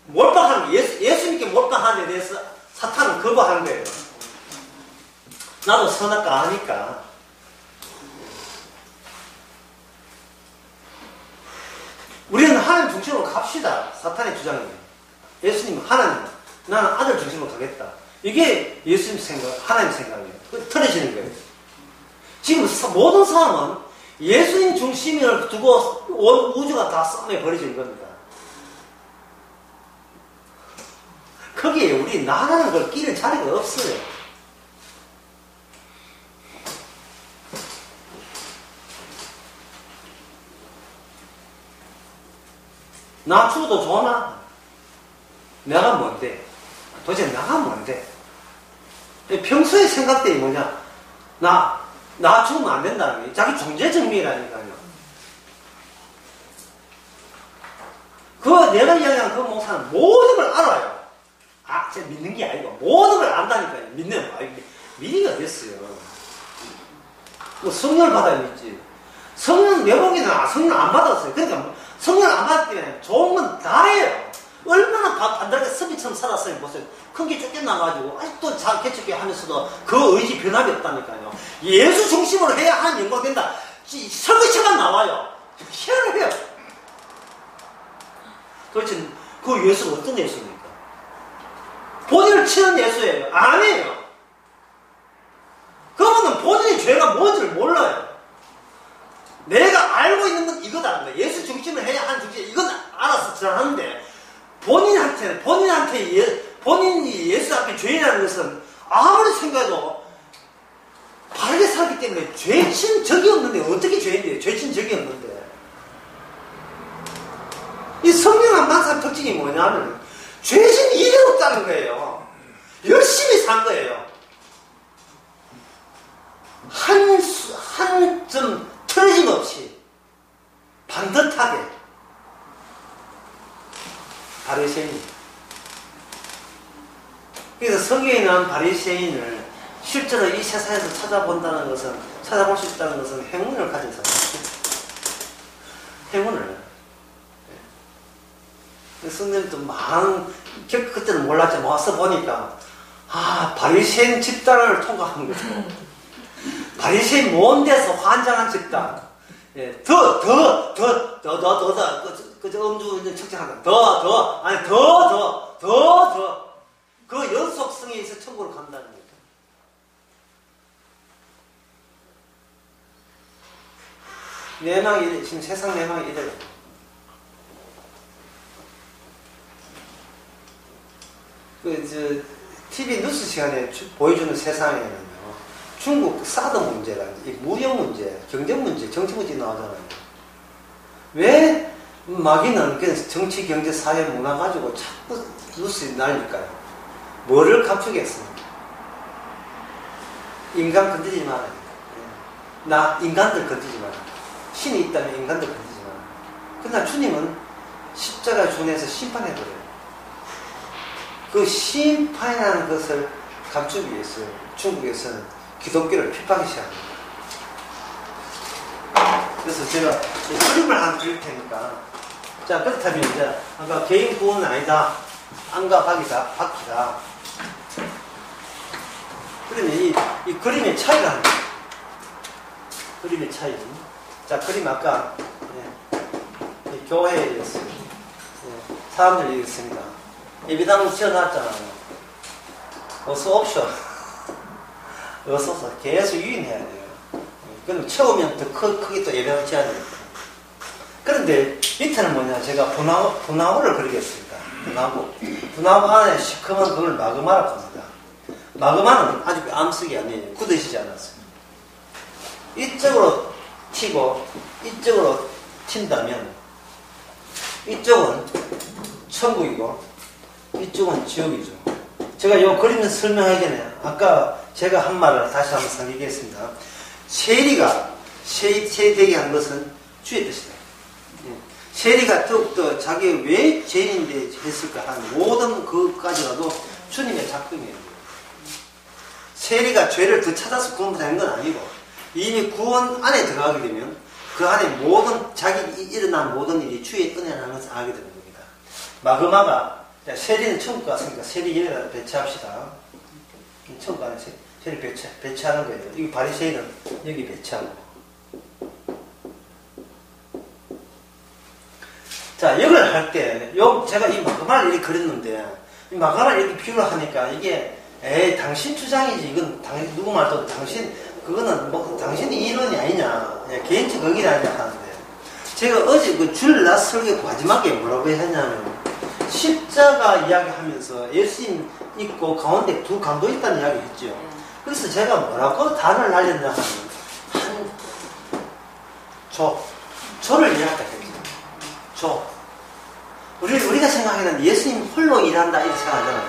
몰빵하는 거예요. 예수님께 몰빵하는 데 대해서 사탄은 거부하는 거예요. 나도 선악과 아니까. 우리는 하나님 중심으로 갑시다. 사탄의 주장이에요. 예수님은 하나님, 나는 아들 중심으로 가겠다. 이게 예수님 생각, 하나님 생각이에요. 틀어지는 거예요. 지금 모든 사람은 예수님 중심을 두고 온 우주가 다 싸움에 벌어지는 겁니다. 거기에 우리 나라는 걸 끼는 자리가 없어요. 나 죽어도 좋나? 내가 뭔데? 도대체 내가 뭔데? 평소에 생각들이 뭐냐? 나 죽으면 안 된다는 게 자기 존재 증명이라니까요. 내가 이야기한 그 목사는 모든 걸 알아요. 제가 믿는 게 아니고 모든 걸 안다니까요. 믿는 거. 믿기가 어딨어요. 뭐 성령을 받아야 믿지. 성령 내복이나 성령 안 받았어요. 그러니까 성령 안 받았기 때문에 좋은 건 다 해요. 얼마나 단단하게 습비처럼 살았어요. 보세요. 큰 게 쫓겨나가지고 아직도 잘 개척해 하면서도 그 의지 변함이 없다니까요. 예수 중심으로 해야 하는 영광 된다. 설거지만 나와요. 희한해요. 도대체 그 예수가 어떤 예수입니까? 본인을 치는 예수예요? 아니에요. 그분은 본인의 죄가 뭔지를 몰라요. 내가 알고 있는 건 이거다. 예수 중심을 해야 하는 중심, 이건 알아서 잘하는데, 본인이 예수 앞에 죄인이라는 것은 아무리 생각해도 바르게 살기 때문에 죄친 적이 없는데, 어떻게 죄인이에요? 죄친 적이 없는데. 이 성령한 만사의 특징이 뭐냐면, 죄진 일이 없다는 거예요. 열심히 산 거예요. 한 점 틀어짐 없이 반듯하게. 바리새인이. 그래서 훌륭한 바리새인을 실제로 이 세상에서 찾아본다는 것은, 찾아볼 수 있다는 것은 행운을 가진 사람이에요. 행운을. 성령님도 많은, 그때는 몰랐지만 와서 보니까, 바리새인 집단을 통과한 거죠. 바리새인 먼 데서 환장한 집단. 예, 더, 음주 있는 측정한다. 더. 그 연속성에 의해서 천국으로 간다는 거죠. 내망이, 지금 세상 내망이 이래요. TV 뉴스 시간에 보여주는 세상에는요, 중국 사드 문제라든지, 무역 문제, 경제 문제, 정치 문제 나오잖아요. 왜 마귀는 정치, 경제, 사회, 문화 가지고 자꾸 뉴스에 날릴까요? 뭐를 감추겠습니까? 인간 건드리지 말아요. 나 인간들 건드리지 마라. 신이 있다면 인간들 건드리지 마라. 그러나 주님은 십자가 준에서 심판해버려요. 그 심판이라는 것을 감추기 위해서 중국에서는 기독교를 핍박이 시작합니다. 그래서 제가 그림을 하나 그릴 테니까, 자, 그렇다면 이제 아까 개인 구원은 아니다, 안과 박이다, 바퀴다. 그러면 이 그림의 차이가 합니다. 그림의 차이. 자, 그림 아까 교회에 있어요. 사람들이 있습니다. 예배당 지어놨잖아요. 어서 옵쇼. 어서서 계속 유인해야 돼요. 그럼 채우면 더 크게 또 예배당 지어야 돼요. 그런데 밑에는 뭐냐, 제가 분화구를 그리겠습니다. 분화구 안에 시커먼 그걸 마그마라고 합니다. 마그마는 아직 암석이 아니에요. 굳어지지 않았어요. 이쪽으로 튀고 이쪽으로 튄다면 이쪽은 천국이고 이쪽은 지옥이죠. 제가 이 그림을 설명하기 전에 아까 제가 한 말을 다시 한번 상기하겠습니다. 세리가 세되게 한 것은 주의 뜻이다. 세리가 더욱더 자기가 왜 죄인인데 했을까 하는 모든 그것까지라도 주님의 작품이에요. 세리가 죄를 더 찾아서 구원되는 건 아니고 이미 구원 안에 들어가게 되면 그 안에 모든 자기 일어난 모든 일이 주의 은혜라는 것을 알게 되는 겁니다. 마그마가 세리는 천국 갔으니까 세리 여기다 배치합시다. 천국 안에 세리 배치하는 거예요. 이 바리새인은 여기 배치하고. 자, 이걸 할 때, 제가 이 마그마를 이렇게 그렸는데, 이 마그마를 이렇게 비유를 하니까 이게, 당신 주장이지. 이건 누구 말도 그거는 당신이 이론이 아니냐. 개인적 의견이 아니냐 하는데, 제가 어제 그 주일날 설교 마지막에 뭐라고 했냐면, 십자가 이야기하면서 예수님 있고 가운데 두 강도 있다는 이야기 했죠. 그래서 제가 뭐라고 단어를 날렸냐 하면, 조를 이야기했다 했죠. 우리가 생각하는 예수님 홀로 일한다 이렇게 생각하잖아요.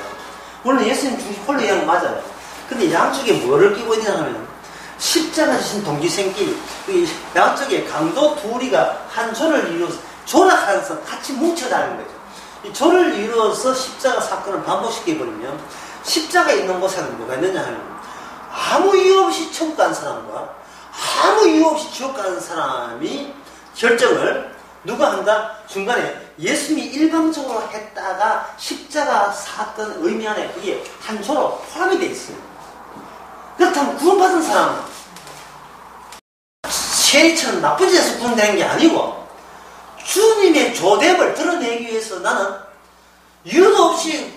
물론 예수님 중심 홀로 일하는 거 맞아요. 근데 양쪽에 뭐를 끼고 있냐 하면 십자가 주신 동기생끼리 양쪽에 강도 둘이가 한 조를 이루어서 조락하면서 같이 뭉쳐다니는 거죠. 이 조를 이루어서 십자가 사건을 반복시켜버리면 십자가 있는 곳에는 뭐가 있느냐 하면 아무 이유 없이 천국 간 사람과 아무 이유 없이 지옥 가는 사람이 결정을 누가 한다? 중간에 예수님이 일방적으로 했다가 십자가 사건 의미 안에 그게 한 조로 포함이 되어 있어요. 그렇다면 구원받은 사람은 세리처럼 나쁜 짓에서 구원되는 게 아니고 주님의 조대를 드러내기 위해서 나는 이유도 없이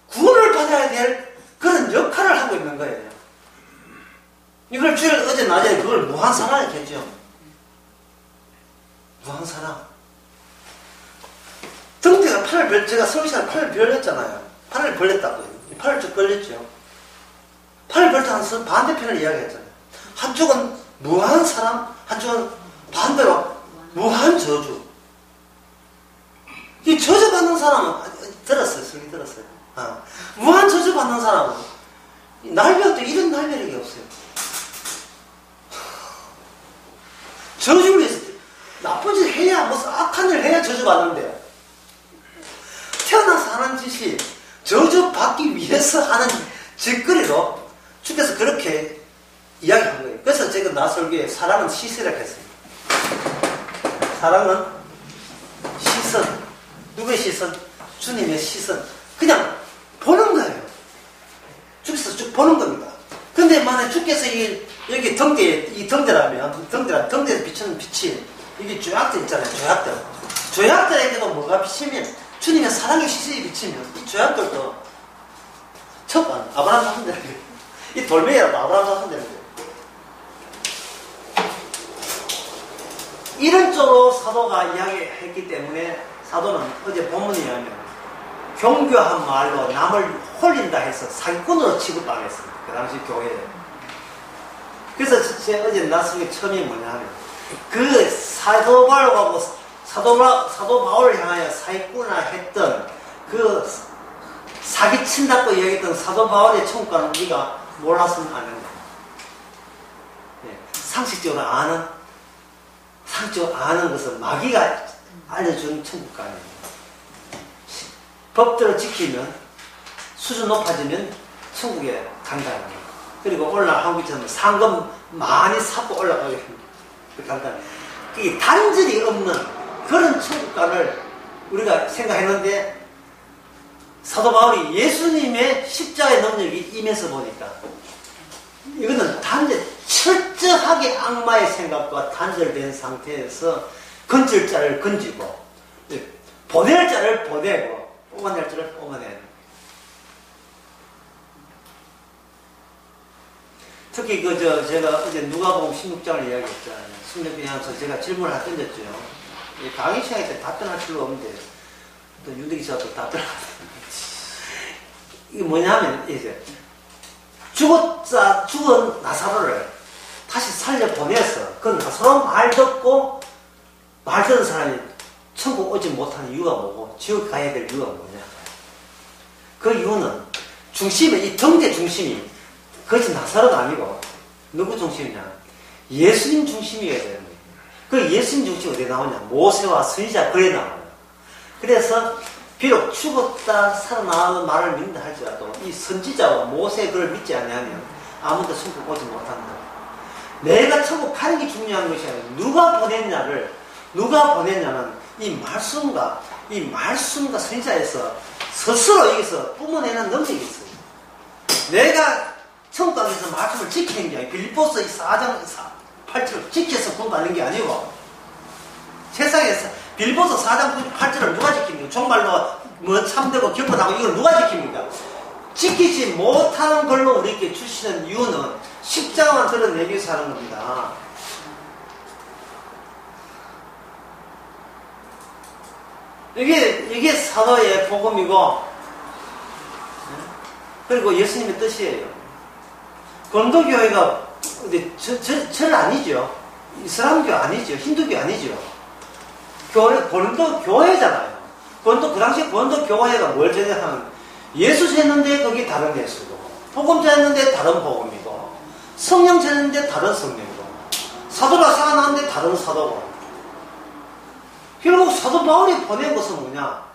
구원을 받아야 될 그런 역할을 하고 있는 거예요. 이걸 주일 어제 낮에 그걸 무한사랑 했죠. 무한사랑. 등대가 제가 서울시장 팔을 벌렸잖아요. 팔을 벌렸다고요. 팔을 쭉 벌렸죠. 팔을 벌렸다는 반대편을 이야기했잖아요. 한쪽은 무한 사랑, 한쪽은 반대로 무한 저주. 이 저주받는 사람은, 들었어요. 설교 들었어요. 무한 저주받는 사람은, 날벼락도 이런 날벼락이 없어요. 저주를 해서, 나쁜 짓 해야, 무슨 악한 일 해야 저주받는데, 태어나서 하는 짓이 저주받기 위해서 하는 짓거리 이야기한 거예요. 그래서 제가 나설교에 사랑은 시선이라고 했습니다. 사랑은 시선. 누구의 시선? 주님의 시선. 그냥 보는 거예요. 주께서 쭉 보는 겁니다. 근데 만약 주께서 여기 이 덩대에서 비추는 빛이 이게 조약들 있잖아요. 조약들에게도 뭐가 비치면 주님의 사랑의 시선이 비치면 이 조약들도 첫 아브라함 사선 되는 거예요. 이 돌멩이라도 아브라함 사선 되는 거예요. 이런 쪽으로 사도가 이야기했기 때문에 사도는 어제 본문에 의하면 경교한 말로 남을 홀린다 해서 사기꾼으로 취급당했습니다. 그 당시 교회에. 그래서 제 어제 나중에 처음이 뭐냐 하면 그 사도 바울을 향하여 사기꾼이라 했던 그 사기친다고 얘기했던 사도 바울의 천국가는 우리가 몰랐으면 안 된다. 네. 상식적으로 아는 것은 마귀가 알려준 천국가 아닙니다. 법대로 지키면 수준 높아지면 천국에 간다는 거예요. 그리고 한국처럼 상금 많이 샀고 올라가게 간다는 거예요. 그게 단절이 없는 그런 천국관을 우리가 생각했는데 사도 바울이 예수님의 십자가의 능력이 임해서 보니까 이거는 철저하게 악마의 생각과 단절된 상태에서 건질 자를 건지고 보낼 자를 보내고 뽑아낼 자를 뽑아내는. 특히 제가 어제 누가복음 16장을 이야기했잖아요. 승려비하면서 제가 질문을 하나 던졌죠. 강의 시간에 때 답변할 필요가 없는데 또 윤덕이 씨가 답변을 이게 뭐냐면 이제 죽은 나사로를 다시 살려보내서 그 나사로 말 듣고 말 듣는 사람이 천국 오지 못하는 이유가 뭐고 지옥 가야 될 이유가 뭐냐. 그 이유는 이 경제 중심이 그것이 나사로가 아니고 누구 중심이냐. 예수님 중심이어야 되는 거예요. 그 예수님 중심이 어디에 나오냐. 모세와 선지자 글에 나와요. 그래서 비록 죽었다 살아나는 말을 믿는다 할지라도 이 선지자와 모세의 글을 믿지 않으면 아무도 천국 오지 못한다. 내가 천국 가는 게 중요한 것이 아니라 누가 보냈냐는 이 말씀과 선지자에서 스스로 여기서 뿜어내는 능력이 있어요. 내가 천국 가면서 말씀을 지키는 게 아니고 빌립보서 4장 8절을 지켜서 공부하는 게 아니고 세상에서 빌립보서 4장 8절을 누가 지킵니까? 정말로 참되고 경건하고 이걸 누가 지킵니까? 지키지 못하는 걸로 우리에게 주시는 이유는 십자가만 드러내기 위해서 하는 겁니다. 이게 사도의 복음이고 그리고 예수님의 뜻이에요. 고린도교회가 절 아니죠. 이슬람교 아니죠. 힌두교 아니죠. 고린도 교회잖아요. 그 당시에 고린도 교회가 뭘 전했냐면 예수 전했는데 그게 다른 예수고 복음 전했는데 다른 복음이고 성령 전했는데 다른 성령이고 사도가 살아났는데 다른 사도고 결국 사도 바울이 보낸 것은 뭐냐?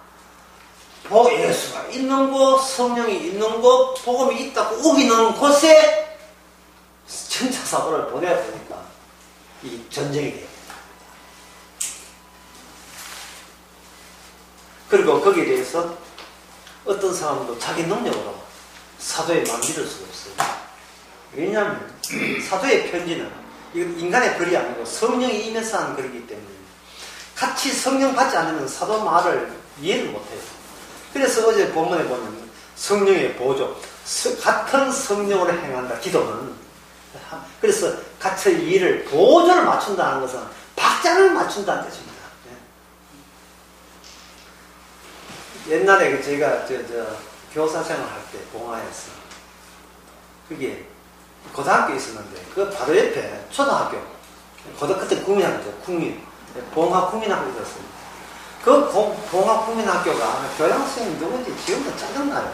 예수가 있는 곳, 성령이 있는 곳, 복음이 있다고 우기는 곳에 전차 사도를 보내야 되니까 이 전쟁이 돼요. 그리고 거기에 대해서 어떤 사람도 자기 능력으로 사도의 마음 믿을 수가 없어요. 왜냐하면 사도의 편지는 이건 인간의 글이 아니고 성령이 임해서 하는 글이기 때문에 같이 성령 받지 않으면 사도 말을 이해를 못해요. 그래서 어제 본문에 보면 성령의 보조, 같은 성령으로 행한다. 기도는 그래서 같이 일을 보조를 맞춘다는 것은 박자를 맞춘다는 뜻입니다. 옛날에 제가 교사 생활할 때 봉화에서 그게 고등학교 있었는데 그 바로 옆에 초등학교 그때 국민학교죠. 봉화 국민학교 있었습니다. 그 봉화 국민학교가 교양선생님 누군지 지금도 짜증나요.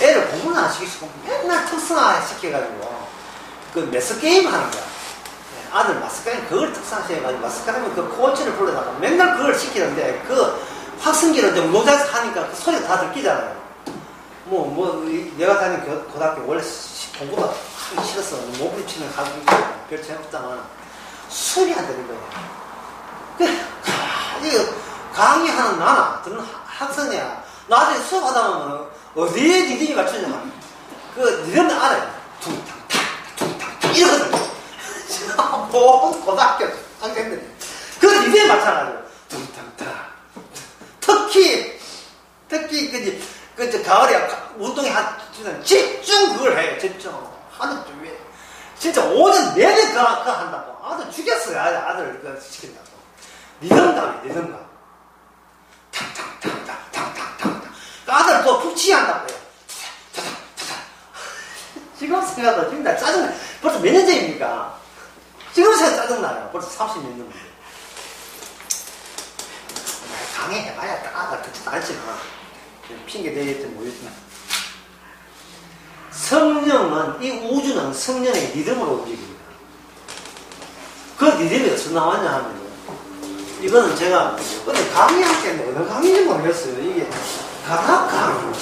애를 공부는 안 시키시고 맨날 특성화 시켜가지고 그 매스게임 하는 거야. 아들 마스카림 그걸 특성화 시켜가지고 마스카림은 그 코치를 불러다가 맨날 그걸 시키는데 그 학생기를 좀 노자에서 하니까 그 소리가 다 들키잖아요. 내가 다니는 고등학교 원래 공부가 춤 치러서 몸을 치는 가격이 별 차이 없다만 수업이 안 되는 거예요. 이거 강의하는 나나 듣는 학생이야. 나중에 수업하다 보면 어디에 니들이 맞추냐. 그 니들은 알아요. 퉁탕탕 퉁탕탕 이러거든요. 모든 고등학교 학생들이 그 니들에 맞춰가지고 퉁탕탕. 특히 그 가을에 운동에 한 집중 그걸 해요. 집중 하는 중에 진짜 오전 내내 그거 한다고. 아들 죽였어요. 아들 그거 시킨다고. 리듬감. 탕탕탕탕탕탕탕. 아들 또 푹치한다고요. 지금 생각도 진짜 짜증나. 벌써 몇 년째입니까? 지금 생각 짜증나요. 벌써 30몇 년인데. 강해해봐야 아들 그렇지도 않지만 핑계 대겠지 모르겠지만 성령은 이 우주는 성령의 리듬으로 움직입니다. 그 리듬이 어디서 나왔냐 하면 이거는 제가 어디 강의할 때 어느 강의인지 모르겠어요. 이게 가학 강의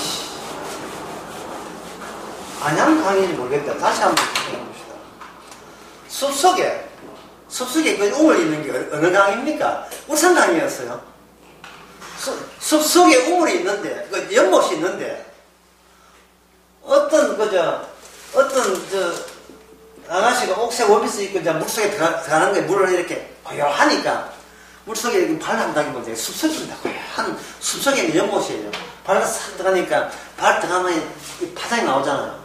안양 강의인지 모르겠다. 다시 한번 해봅시다. 숲속에 그 우물 있는 게 어느 강의입니까? 울산 강의였어요. 숲속에 우물이 있는데 그 연못이 있는데 어떤 아가씨가 옥색 원피스 입고 이제 물속에 들어가는 거에 물을 이렇게 고요하니까 물속에 발한다기보다 숲속입니다. 고요한 숲속에 있는 연못이에요. 발로 싹 들어가니까 발 들어가면 파장이 나오잖아요.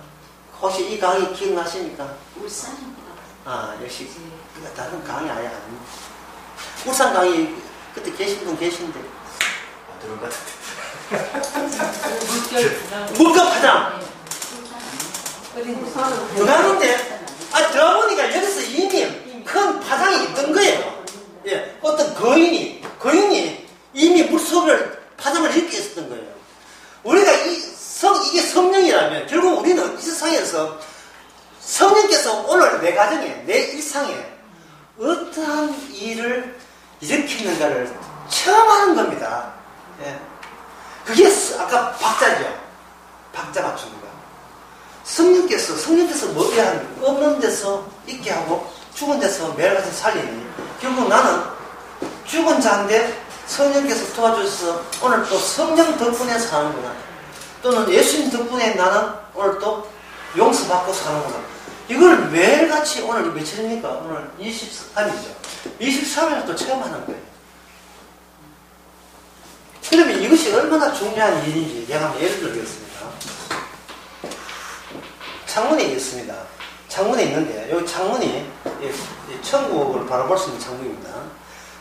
혹시 이 강의 기억나십니까? 울산입니다. 아, 역시 다른 강의 아예 아닙니다. 울산 강의 그때 계신 분 계신데 들은 것 같은데. 물가 파장! 울산은 들어가는데, 들어보니까 여기서 이미 큰 파장이 있던 거예요. 예, 어떤 거인이 이미 물속을, 파장을 일으켜 있었던 거예요. 우리가 이게 성령이라면, 결국 우리는 이 세상에서 성령께서 오늘 내 가정에, 내 일상에 어떠한 일을 일으키는가를 처음 하는 겁니다. 예. 그게 아까 박자죠. 박자 맞추는 거. 성령께서 뭐게 하는 없는 데서 있게 하고 죽은 데서 매일같이 살리니 결국 나는 죽은 자인데 성령께서 도와주셔서 오늘 또 성령 덕분에 사는구나. 또는 예수님 덕분에 나는 오늘 또 용서받고 사는구나. 이걸 매일같이 오늘 며칠입니까? 오늘 23일이죠. 23일 또 체험하는 거예요. 그러면 이것이 얼마나 중요한 일인지 제가 한번 예를 들겠습니다. 창문에 있습니다. 창문에 있는데 여기 창문이 천국을 바라볼 수 있는 창문입니다.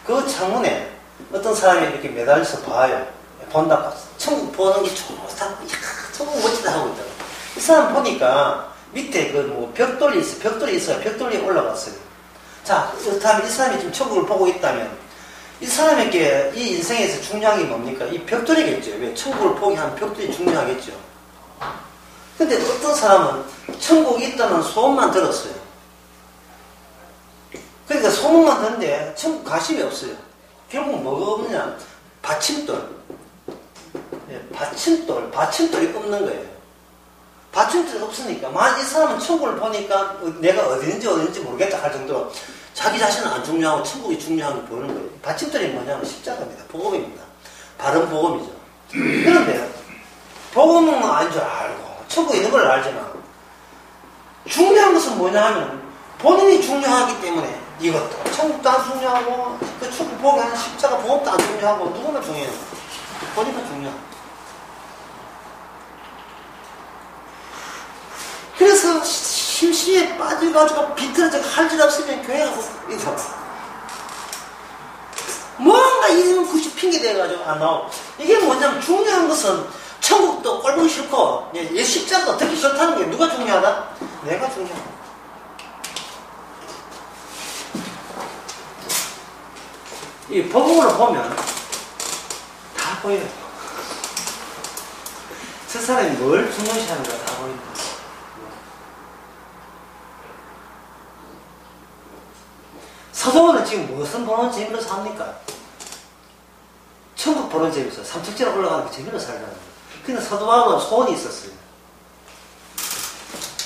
그 창문에 어떤 사람이 이렇게 매달려서 봐요. 본다고 천국 보는 게 좋다. 이야, 천국 멋지다 하고 있다가 이 사람 보니까 밑에 벽돌이 있어요. 벽돌 위에 올라갔어요. 자, 그렇다면 이 사람이 지금 천국을 보고 있다면 이 사람에게 이 인생에서 중요한 게 뭡니까? 이 벽돌이겠죠. 왜? 천국을 포기하면 벽돌이 중요하겠죠. 근데 어떤 사람은 천국이 있다는 소문만 들었어요. 그러니까 소문만 듣는데 천국 관심이 없어요. 결국 뭐가 없느냐? 받침돌. 받침돌이 없는 거예요. 받침돌이 없으니까 만약 이 사람은 천국을 보니까 내가 어디인지 모르겠다 할 정도로 자기 자신은 안 중요하고 천국이 중요한 걸 보는 거예요. 받침돌이 뭐냐면 십자가입니다. 복음입니다. 바른 복음이죠. 그런데 복음은 아닌 줄 알고 천국에 있는 걸 알지만 중요한 것은 뭐냐 하면 본인이 중요하기 때문에 이것도 천국도 안 중요하고 그 천국 보게 하는 십자가 복음도 안 중요하고 누구나 중요해요. 본인만 중요하고. 그래서 심시에 빠져가지고 비틀어져 할 일 없으면 교회 가서 이거 뭔가 이런 것이 핑계대가지고 안 나오고. 이게 뭐냐면 중요한 것은 천국도 꼴보기 싫고 십자가도 듣기 싫다는 게 누가 중요하다? 내가 중요하다. 이 복음으로 보면 다 보여요. 저 사람이 뭘 중요시하는가 다 보인다. 서도원은 지금 무슨 보는 재미로 삽니까? 천국 보는 재미로 삼척지로 올라가는 게 재미로 살잖아요. 근데 서도원은 소원이 있었어요.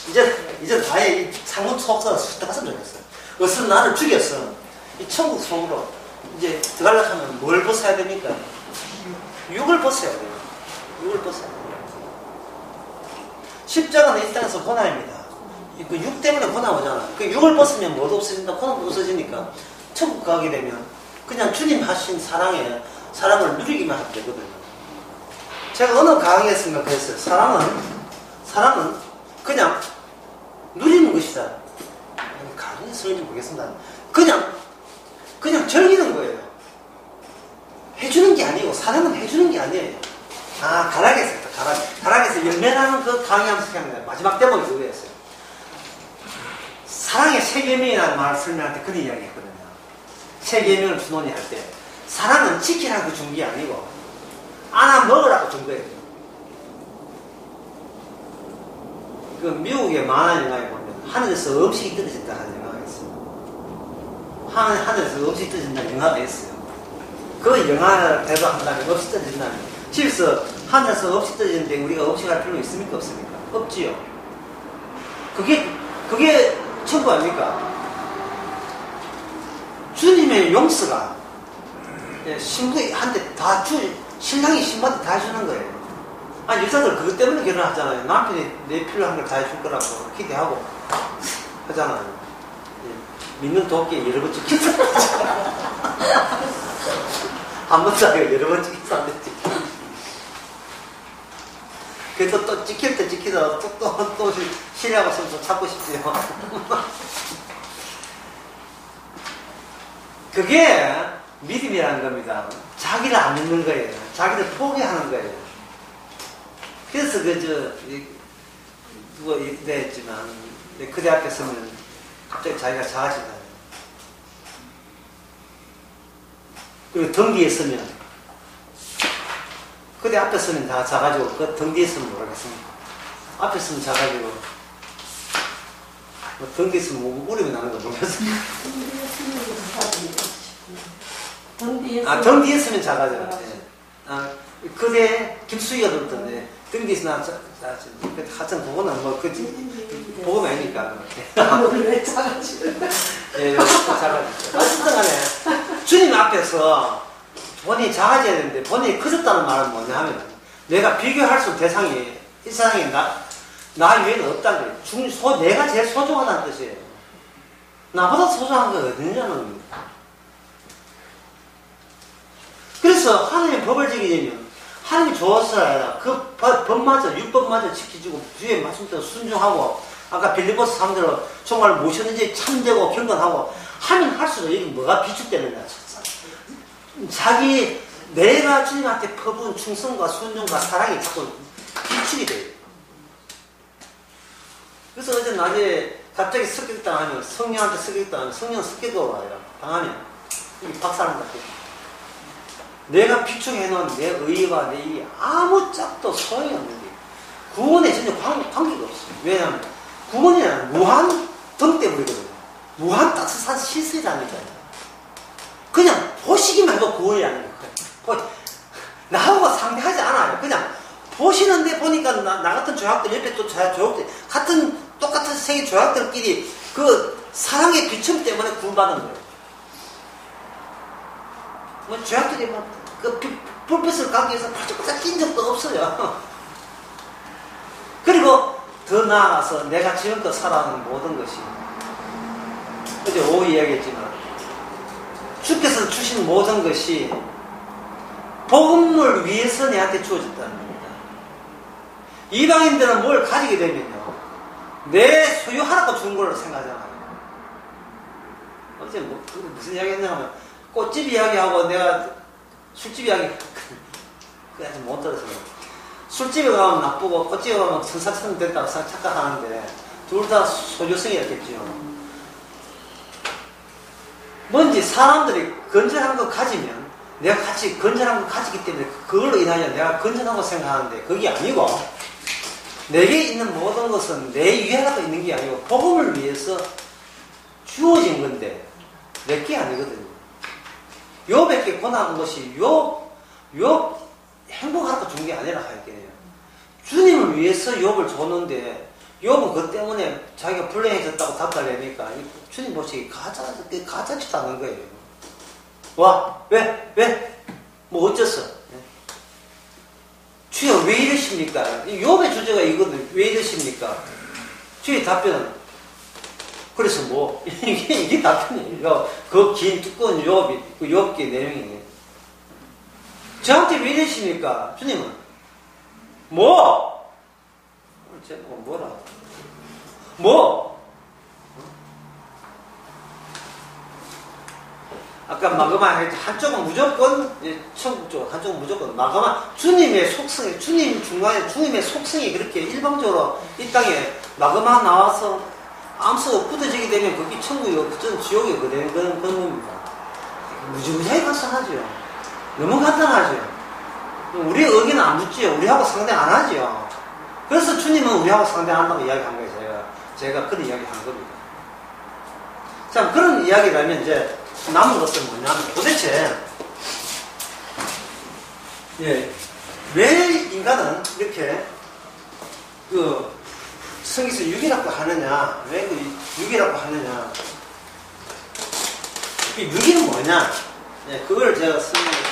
이제 이제 다해 이 창문 속사가 들어갔으면 좋겠어요. 어서 나를 죽였어. 이 천국 속으로 이제 들어가려고 하면 뭘 벗어야 됩니까? 육을 벗어야 돼요. 육을 벗어야 돼요. 십자가는 이 땅에서 고난입니다. 그 육 때문에 고난 오잖아. 그 육을 벗으면 뭐도 없어진다. 고난도 없어지니까 천국 가게 되면 그냥 주님 하신 사랑을 누리기만 하면 되거든요. 제가 어느 강의에서인가 그랬어요. 사랑은 그냥 누리는 것이다. 강의 설명이 모르겠습니다. 그냥 즐기는 거예요. 해주는 게 아니고, 사랑은 해주는 게 아니에요. 아, 가락에서 했다. 가락에서 열매라는 그 강의하면서 생각합니다. 마지막 대목이 그거였어요. 사랑의 세 계명이라는 말을 설명할 때 그런 이야기 했거든요. 세 계명을 준원이 할 때. 사랑은 지키라고 준 게 아니고, 안아 먹으라고 준 거예요. 그 미국의 만화 영화에 보면 하늘에서 음식이 떨어진다 하는 영화가 있어요. 하늘에서 음식이 떨어진다는 영화가 있어요. 그 영화를 대박한다면 음식 떨어진다면 집에서 하늘에서 음식 떨어지는데 우리가 음식할 필요 있습니까? 없습니까? 없지요. 그게 천국 아닙니까? 주님의 용서가 신부한테 다 신랑이 신부한테 다 해주는 거예요. 아니, 여자들 그것 때문에 결혼하잖아요. 남편이 내 필요한 걸 다 해줄 거라고 기대하고 하잖아요. 믿는 도끼에 여러 번 찍혀서 한 번도 아니고 여러 번 찍혀서 안 됐지. 그래서 또 찍힐 때 찍히다 또 신뢰하고 있으면 또 찾고 싶지요. 그게 믿음이라는 겁니다. 자기를 안 믿는 거예요. 자기를 포기하는 거예요. 그래서 누가 이랬지만 그대 앞에 서면 갑자기 자기가 작아진다. 그리고 등 뒤에 서면 그대 앞에 서면 다 작아지고 그 등 뒤에 서면 뭐라겠습니까? 앞에 서면 작아지고 등 뒤에 서면 뭐 우림이 나는 거 모르겠어요. 등 뒤에 서면 작아져요. 그대 김수희가 들었던데 등 뒤에서 하여튼 그거는 뭐 보고 아니니까. 왜 작아지죠? 예, 작아지죠. 어쨌든 간에 주님 앞에서 본인이 작아져야 되는데 본인이 커졌다는 말은 뭐냐 하면 내가 비교할 수 있는 대상이 이 세상에 나 외에는 없다는 거예요. 내가 제일 소중하다는 뜻이에요. 나보다 소중한 게 어디냐는 겁니다. 그래서 하나님의 법을 지키려면 하나님이 좋았어야 아니라 그 법마저 율법마저 지켜주고 주의 말씀대로 순종하고 아까 빌립보서 3대로 정말 무엇이든지 참되고 경건하고 하면 할수록 이게 뭐가 비축되느냐. 내가 주님한테 퍼부은 충성과 순종과 사랑이 자꾸 비축이 돼요. 그래서 어제 낮에 갑자기 습격당하면 성령한테 습격당하면 성령 습격으로 와요. 당하면 이게 박살난다. 내가 비축해놓은 내 의와 내 일이 아무 짝도 소용이 없는 게 구원에 전혀 관계가 없어요. 왜냐하면 구원이란 무한 등대물이거든요. 무한 따뜻한 시설이라니까요. 그냥 보시기만 해도 구원이라는 거예요. 나하고 상대하지 않아요. 그냥 보시는데 보니까 나 같은 조약들 옆에 또 조약들 똑같은 세계 조약들끼리 그 사랑의 비춤 때문에 구원받은 거예요. 뭐 조약들이 그 불빛을 가기 위해서 바짝바짝 낀 적도 없어요. 그리고 더 나아가서 내가 지금껏 살아온 모든 것이 어제 오후 이야기했지만 주께서 주신 모든 것이 복음을 위해서 내한테 주어졌다는 겁니다. 이방인들은 뭘 가지게 되면요 내 소유하라고 준 걸로 생각하잖아요. 어제 무슨 이야기 했냐면 꽃집 이야기하고 내가 술집 이야기 그게 아직 못 들어서 술집에 가면 나쁘고 꽃집에 가면 선사처럼 됐다고 착각하는데 둘 다 소유성이었겠죠. 뭔지 사람들이 건전한 거 가지면 내가 같이 건전한 거 가지기 때문에 그걸로 인하여 내가 건전하고 생각하는데 그게 아니고 내게 있는 모든 것은 내 위하라고 있는 게 아니고 복음을 위해서 주어진 건데 내게 아니거든요. 욥에게 고난한 것이 욥 행복하라고 준 게 아니라 할게요. 주님을 위해서 욥을 줬는데 욥은 그 때문에 자기가 불행해졌다고 답달내니까 주님 보시기 가짜지도 않은 거예요. 와, 왜? 뭐 어쩌어? 주여 왜 이러십니까? 욥의 주제가 이거는 왜 이러십니까? 주의 답변은 그래서 뭐 이게 답변이에요. 그 긴 두꺼운 욥이 그 욥기의 내용이에요. 저한테 왜 이러십니까? 주님은 뭐? 제목 뭐라? 뭐? 아까 마그마 한쪽은 무조건 천국 쪽, 한쪽은 무조건 마그마. 주님의 속성이 주님 중간에 주님의 속성이 그렇게 일방적으로 이 땅에 마그마 나와서 암수가 굳어지게 되면 그게 천국이고 그전 지옥이고 되는 그런 겁니다. 무지무지하게 간단하죠. 너무 간단하죠. 우리 의견은 안 묻지요. 우리하고 상대 안 하지요. 그래서 주님은 우리하고 상대 안 한다고 이야기한 거예요. 제가 그런 이야기 한 겁니다. 자, 그런 이야기라면 이제 남은 것은 뭐냐면 도대체 왜 인간은 이렇게 그 성경에서 육이라고 하느냐, 왜 그 육이라고 하느냐, 그 육이는 뭐냐, 그걸 제가 설명했습니다.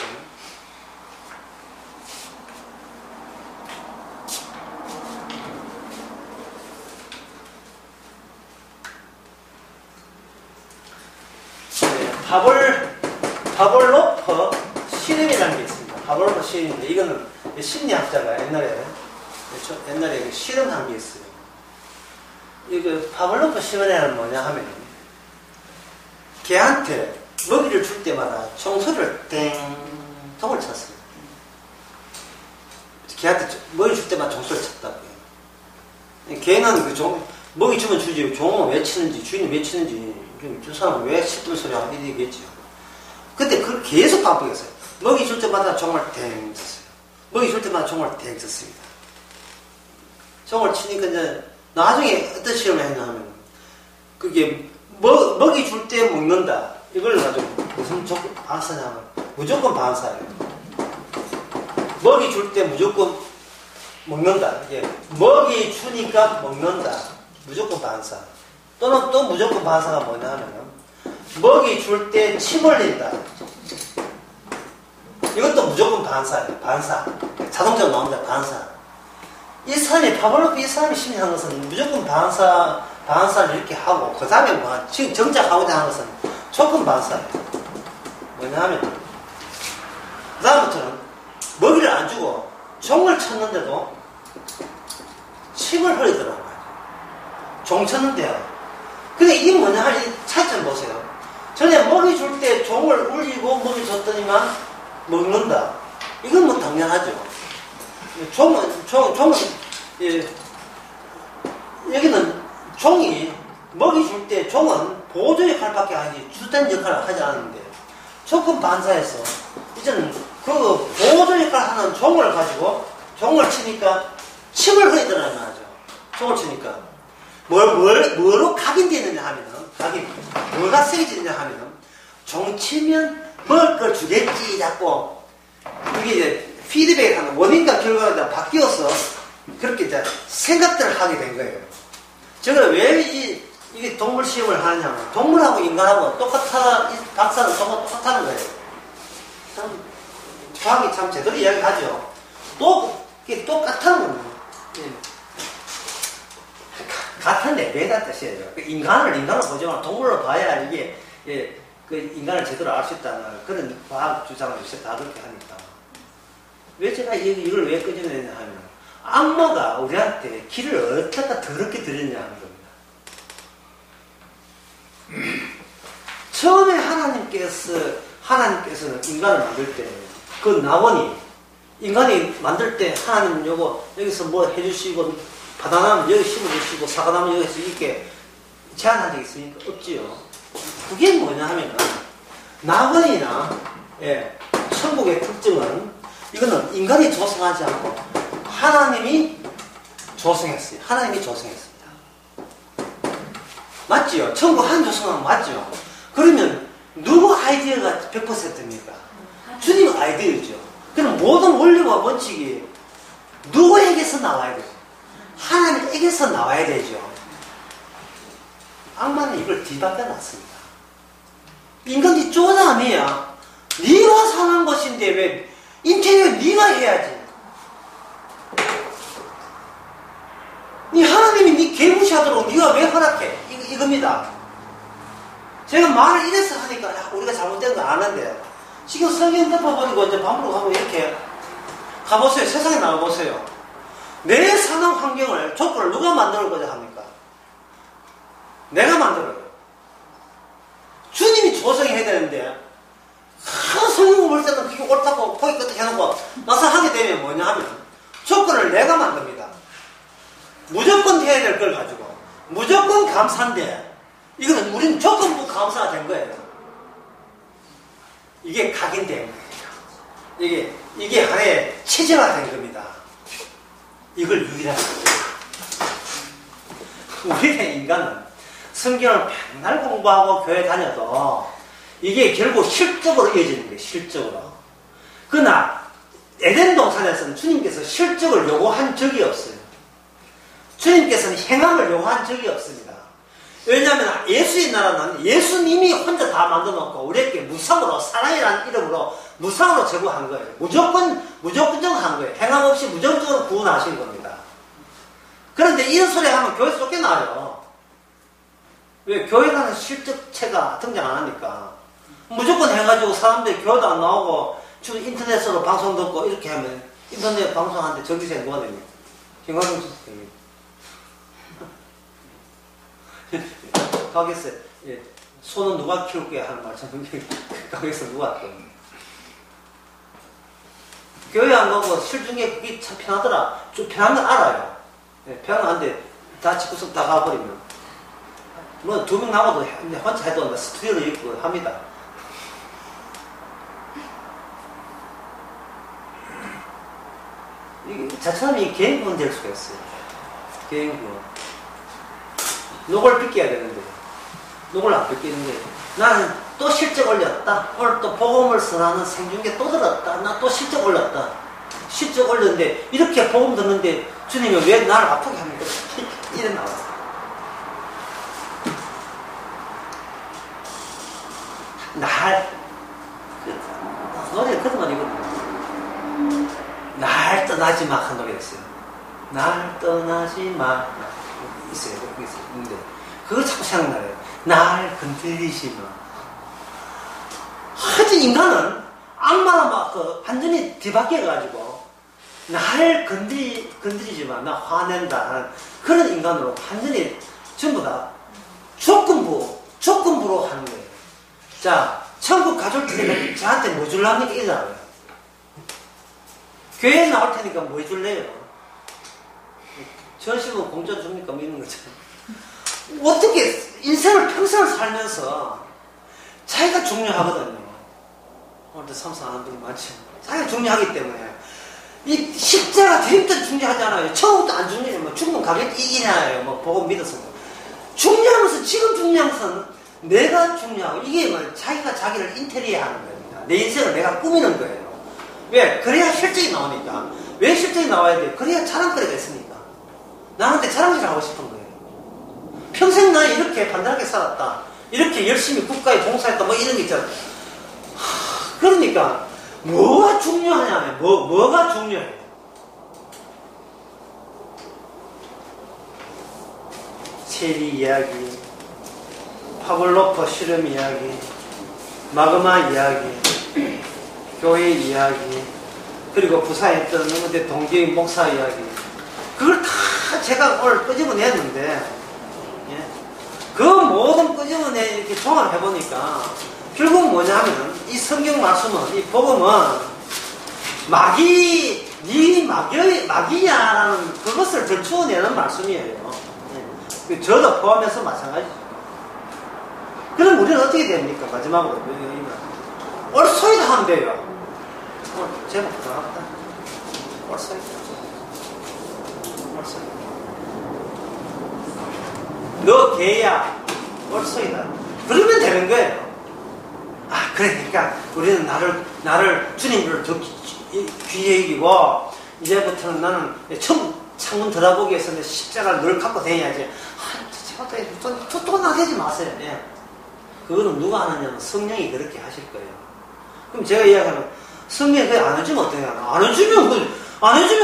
파볼로퍼 실험이라는 게 있습니다. 파볼로퍼 실험인데 이거는 심리학자가 옛날에 실험한 게 있어요. 이거 파볼로퍼 실험이라는 뭐냐 하면 개한테 먹이를 줄 때마다 종소리를 땡통을 쳤습니다. 개한테 먹이 줄 때마다 종소리를 쳤다고요. 개는 먹이 주면 주지 종은 왜 치는지 주인은 왜 치는지 저 사람은 왜 시끄러운 소리 하고 이러겠죠. 근데 그걸 계속 반복했어요. 먹이 줄 때마다 종을 땡 쳤어요. 먹이 줄 때마다 종을 땡 쳤습니다. 종을 치니까 이제 나중에 어떤 실험을 했냐 하면 그게 먹이 줄 때 먹는다. 이걸 가지고 무슨 조건 반사냐면 무조건 반사예요. 먹이 줄 때 무조건 먹는다. 이게 먹이 주니까 먹는다. 무조건 반사. 또는 또 무조건 반사가 뭐냐 하면 먹이 줄 때 침 흘린다. 이것도 무조건 반사예요. 반사. 자동적으로 나옵니다. 반사. 이 사람이 파블로프 이 사람이 심리한 것은 무조건 반사를 이렇게 하고 그 다음에 뭐 지금 정작하고자 하는 것은 조건 반사예요. 뭐냐 하면 그 다음부터는 먹이를 안 주고 종을 쳤는데도 침을 흘리더라고요. 종 쳤는데요. 근데 이게 뭐냐 하면 이 차이점 보세요. 전에 먹이 줄 때 종을 울리고 먹이 줬더니만 먹는다. 이건 뭐 당연하죠. 종은 여기는 종이 먹이 줄 때 종은 보조 역할밖에 하지 주된 역할을 하지 않는데 조건 반사해서 이제는 그 보조 역할을 하는 종을 가지고 종을 치니까 침을 흘리더라는 말이죠. 종을 치니까 뭐로 각인되느냐 하면은 뭐가 세지느냐 하면은 종 치면 먹을 걸 주겠지 자꾸 이게 이제 피드백하는 원인과 결과가 바뀌어서 그렇게 이제 생각들을 하게 된 거예요. 제가 왜 이게 동물 시험을 하느냐면 동물하고 인간하고 똑같아, 이 박사는 똑같다는 거예요. 참, 과학이 참 제대로 이야기하죠. 이게 똑같다는 거예요. 같은 레벨이다 뜻이에요. 인간을 보지만 동물로 봐야 이게 그 인간을 제대로 알 수 있다는 그런 과학 주장을 요새 다 그렇게 하니까. 왜 제가 이걸 왜 끄집어내냐 하면 악마가 우리한테 길을 어떻게 더럽게 들였냐 하는 겁니다. 처음에 하나님께서는 인간을 만들 때 그 나원이 인간이 만들 때 하나님 여기서 뭐 해주시고 바나나는 여기 심어주시고 사과나무 여기서 이렇게 제안한 적이 있으니까 없지요. 그게 뭐냐 하면 나원이나 천국의 특징은 이거는 인간이 조성하지 않고 하나님이 조성했어요. 하나님이 조성했습니다. 맞지요? 천국 한 조성은 맞죠? 그러면 누구 아이디어가 100%입니까? 주님 아이디어죠. 그럼 모든 원리와 원칙이 누구에게서 나와야 돼요? 하나님에게서 나와야 되죠. 악마는 이걸 뒤바꿔 놨습니다. 인간이 쪼담이야. 네가 사는 것인데 왜 인테리어 네가 해야지. 네 하나님이 네 개무시하도록 네가 왜 허락해? 이겁니다. 제가 말을 이래서 하니까 우리가 잘못된 거 아는데 지금 성경 덮어버리고 이제 밤으로 가면 이렇게 가보세요. 세상에 나가보세요. 내 사는 환경을, 조건을 누가 만들고자 합니까? 내가 만들어요. 주님이 조성해야 되는데 성경 볼 때는 그게 옳다고 포기 끝에 해놓고 막상 하게 되면 뭐냐 하면 조건을 내가 만듭니다. 무조건 해야 될 걸 가지고 무조건 감사인데 이거는 우리는 조건부 감사가 된 거예요. 이게 각인된 거예요. 이게 하나의 체제화된 겁니다. 이걸 유일하게 우리의 인간은 성경을 맨날 공부하고 교회 다녀도 이게 결국 실적으로 이어지는 거예요. 실적으로. 그러나 에덴 동산에서는 주님께서 실적을 요구한 적이 없어요. 주님께서는 행함을 요구한 적이 없습니다. 왜냐하면 예수의 나라는 예수님이 혼자 다 만들어놓고 우리에게 무상으로 사랑이라는 이름으로 무상으로 제공한 거예요. 무조건적으로 한 거예요. 행함 없이 무조건적으로 구원하신 겁니다. 그런데 이런 소리 하면 교회에서 쫓겨나요. 왜? 교회라는 실적체가 등장 안 하니까. 무조건 해가지고 사람들이 교회도 안 나오고 지금 인터넷으로 방송 듣고 이렇게 하면 인터넷 방송하는데 전기세 누가 됩니까? 김광용 주스 됩니다. 가겠어요. 예. 소는 누가 키울 거야 하는 말씀. 가겠어 누가 할 거야. 교회 안 가고 실중에 그게 참 편하더라. 좀 편한 건 알아요. 예, 편한 건 안돼. 다 집구석 다 가버리면. 뭐, 2명 나가도 혼자 해도 스튜디오로 입고 합니다. 자처럼 이 개인구원 될 수가 있어요. 개인구원. 녹을 빗겨야 되는데, 녹을 안 빗기는 거예요. 나는 또 실적 올렸다. 오늘 또 복음을 선하는 생중계 또 들었다. 나 또 실적 올렸다. 실적 올렸는데, 이렇게 복음 듣는데, 주님이 왜 나를 아프게 합니까? 이래 나왔어요. 노래 그런 말이거든요. 날 떠나지 마 한 노래가 있어요. 날 떠나지 마. 있어요. 있는데 그걸 자꾸 생각나요. 날 건드리지 마. 하여튼 인간은 악마나 막 완전히 뒤바뀌어가지고 날 건드리지 마. 나 화낸다 하는 그런 인간으로 완전히 전부 다 조건부로 하는 거예요. 자, 천국 가줄 테니까 저한테 뭐 줄랍니까? 이러잖아요. 교회에 나올 테니까 뭐 해줄래요? 전시면 공짜 줍니까? 뭐 있는 거죠. 어떻게 인생을 평생을 살면서 자기가 중요하거든요. 오늘도 삼상하는 분이 많죠. 자기가 중요하기 때문에 이 십자가 드림도 중요하잖아요. 처음부터 안 중요해요. 뭐 죽으면 가겠지 이기냐요. 뭐 보고 믿어서 중요하면서 지금 중요한 것은 내가 중요하고 이게 뭐 자기가 자기를 인테리어 하는 겁니다. 내 인생을 내가 꾸미는 거예요. 왜? 그래야 실적이 나오니까. 왜 실적이 나와야 돼요? 그래야 자랑거리가 있으니까. 나한테 자랑질 하고 싶은 거예요. 평생 나 이렇게 반듯하게 살았다. 이렇게 열심히 국가에 봉사했다. 뭐 이런 게 있잖아요. 그러니까 뭐가 중요하냐면 뭐가 중요해요? 체리 이야기, 파블로프 실험 이야기, 마그마 이야기, 교회 이야기, 그리고 부산에 있던 어디 동기의 목사 이야기, 그걸 다 제가 오늘 끄집어냈는데, 예? 그 모든 끄집어내 이렇게 종합해보니까 결국 뭐냐면 이 성경 말씀은, 이 복음은 마귀야라는 그것을 들추어내는 말씀이에요. 예? 저도 포함해서 마찬가지죠. 그럼 우리는 어떻게 됩니까? 마지막으로 얼소이다 하면 돼요. 제목 들어갔다. 얼소이다. 너 개야. 얼소이다. 그러면 되는 거예요. 아, 그러니까 우리는 나를 주님을 더 귀히 여기고 이제부터는 나는 창문 들어보기 위해서는 십자가를 늘 갖고 다녀야지. 제가 또 나대지 마세요. 예. 그거는 누가 하느냐면 성령이 그렇게 하실 거예요. 그럼 제가 이야기하면 성령이 그걸 안 해주면 어떠냐? 안 해주면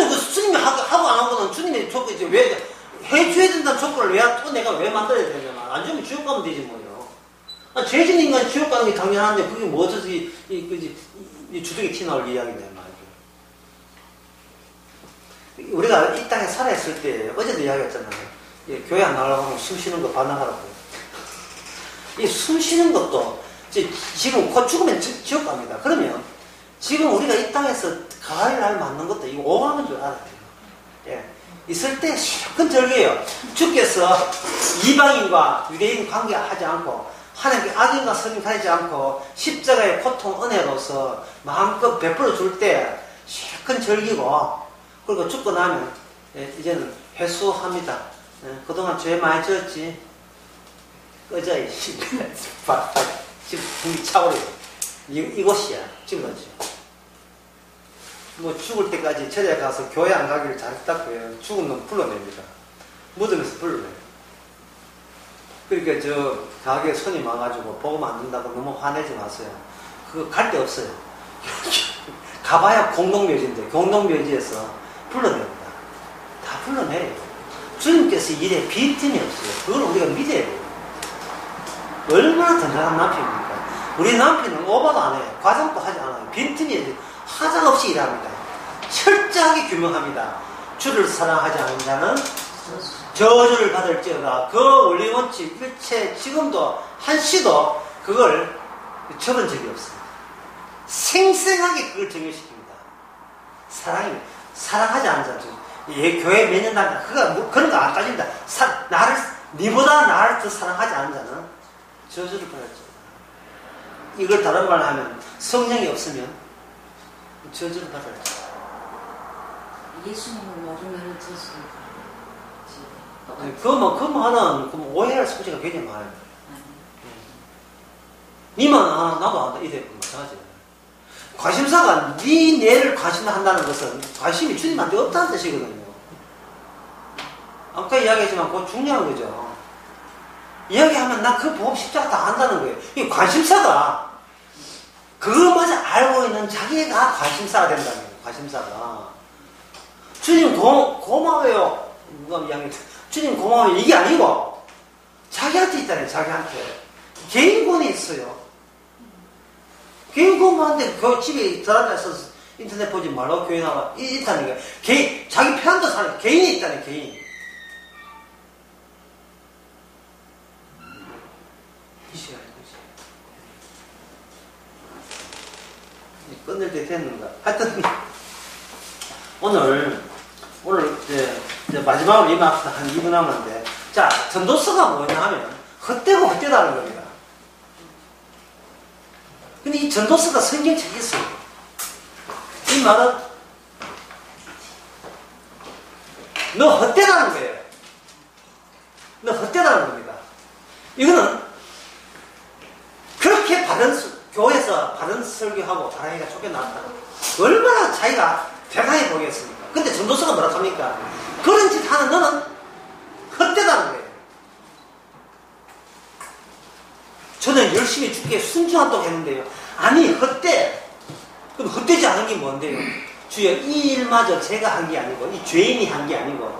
그 스님이 하고 안 하고는 주님이 조건 이제 왜 해줘야 된다는 조건을 또 내가 왜 만들어야 되냐? 안 주면 지옥 가면 되지 뭐요. 죄진 인간 지옥 가는 게 당연한데 그게 뭐 어쩌서 이 주둥이 튀어나올 이야기냐 말이에요. 우리가 이 땅에 살아있을 때 어제도 이야기했잖아요. 교회 안 나가려고 하면 숨 쉬는 거 반항하라고. 이 숨 쉬는 것도 지금 곧 죽으면 지옥 갑니다. 그러면 지금 우리가 이 땅에서 가을 날 맞는 것도 이거 오감인 줄 알아야 돼요. 예. 있을 때 시큰절개요. 주께서 이방인과 유대인 관계하지 않고 하나님께 악인과 선인 가리지 않고 십자가의 고통 은혜로서 마음껏 베풀어 줄 때 시큰절기고 그리고 죽고 나면 이제는 회수합니다. 그동안 죄 많이 지었지. 꺼져 지금 분이 차오르요. 이곳이야 지금 거지. 뭐 죽을 때까지 절에 가서 교회 안 가기를 잘 부탁해요. 죽은 놈 불러냅니다. 무덤에서 불러내요. 그러니까 저 가게에 손님 와가지고 복음 안 준다고 너무 화내지 마세요. 그거 갈 데 없어요. 가봐야 공동묘지인데 공동묘지에서 불러냅니다. 다 불러내요. 주님께서 일에 빈틈이 없어요. 그걸 우리가 믿어야 돼요. 얼마나 든든한 남편입니까? 우리 남편은 오바도 안 해요. 과장도 하지 않아요. 빈틈이 하자없이 일합니다. 철저하게 규명합니다. 주를 사랑하지 않는 자는 저주를 받을지어다. 그 원리 원칙 일체 지금도 한시도 그걸 적은 적이 없습니다. 생생하게 그걸 적용시킵니다. 사랑하지 않는 자. 교회 몇 년 다닌다. 그런 거 안 따집니다. 니보다 나를 더 사랑하지 않는 자는 저주를 받을지어다. 이걸 다른 말로 하면 성령이 없으면 저주를 받을지어다. 예수님을 모르면 저주를 그거는 오해할 소지가 굉장히 많아요. 니만 나도 안다. 이래 마찬가지예요. 관심사가 네 뇌를 관심한다는 것은 관심이 주님한테 없다는 뜻이거든요. 아까 이야기했지만 그거 중요한 거죠. 이야기하면 나 그 보험 십자가 다 안다는 거예요. 이 관심사가 그거마저 알고 있는 자기가 관심사가 된다는 거예요. 관심사가. 주님 고마워요. 누가 이야기했죠. 주님 고마워요. 이게 아니고 자기한테 있다네. 자기한테. 개인권이 있어요. 개인권한테 집에 들어앉아서 인터넷 보지 말라고 교회 나와. 있다는 거예요. 자기 편도 사는 개인이 있다네. 개인. 이 시간에 끝낼 때 됐는가. 하여튼 오늘 이제 마지막으로 임합시다. 한 2분 남았는데, 자, 전도서가 뭐냐 하면 헛되고 헛되다는 겁니다. 근데 이 전도서가 성경책이 있어요. 이 말은 너 헛되다는 거예요. 너 헛되다는 겁니다. 이거는 그렇게 교회에서 바른 설교하고 다랑이가 쫓겨났다. 얼마나 자기가 대단히 보겠습니까? 근데 전도서가 뭐라 합니까? 그런 짓 하는 너는 헛되다는 거예요. 저는 열심히 죽게 순종하도록 했는데요. 아니, 헛되. 그럼 헛되지 않은 게 뭔데요? 주여, 이 일마저 제가 한 게 아니고, 이 죄인이 한 게 아니고,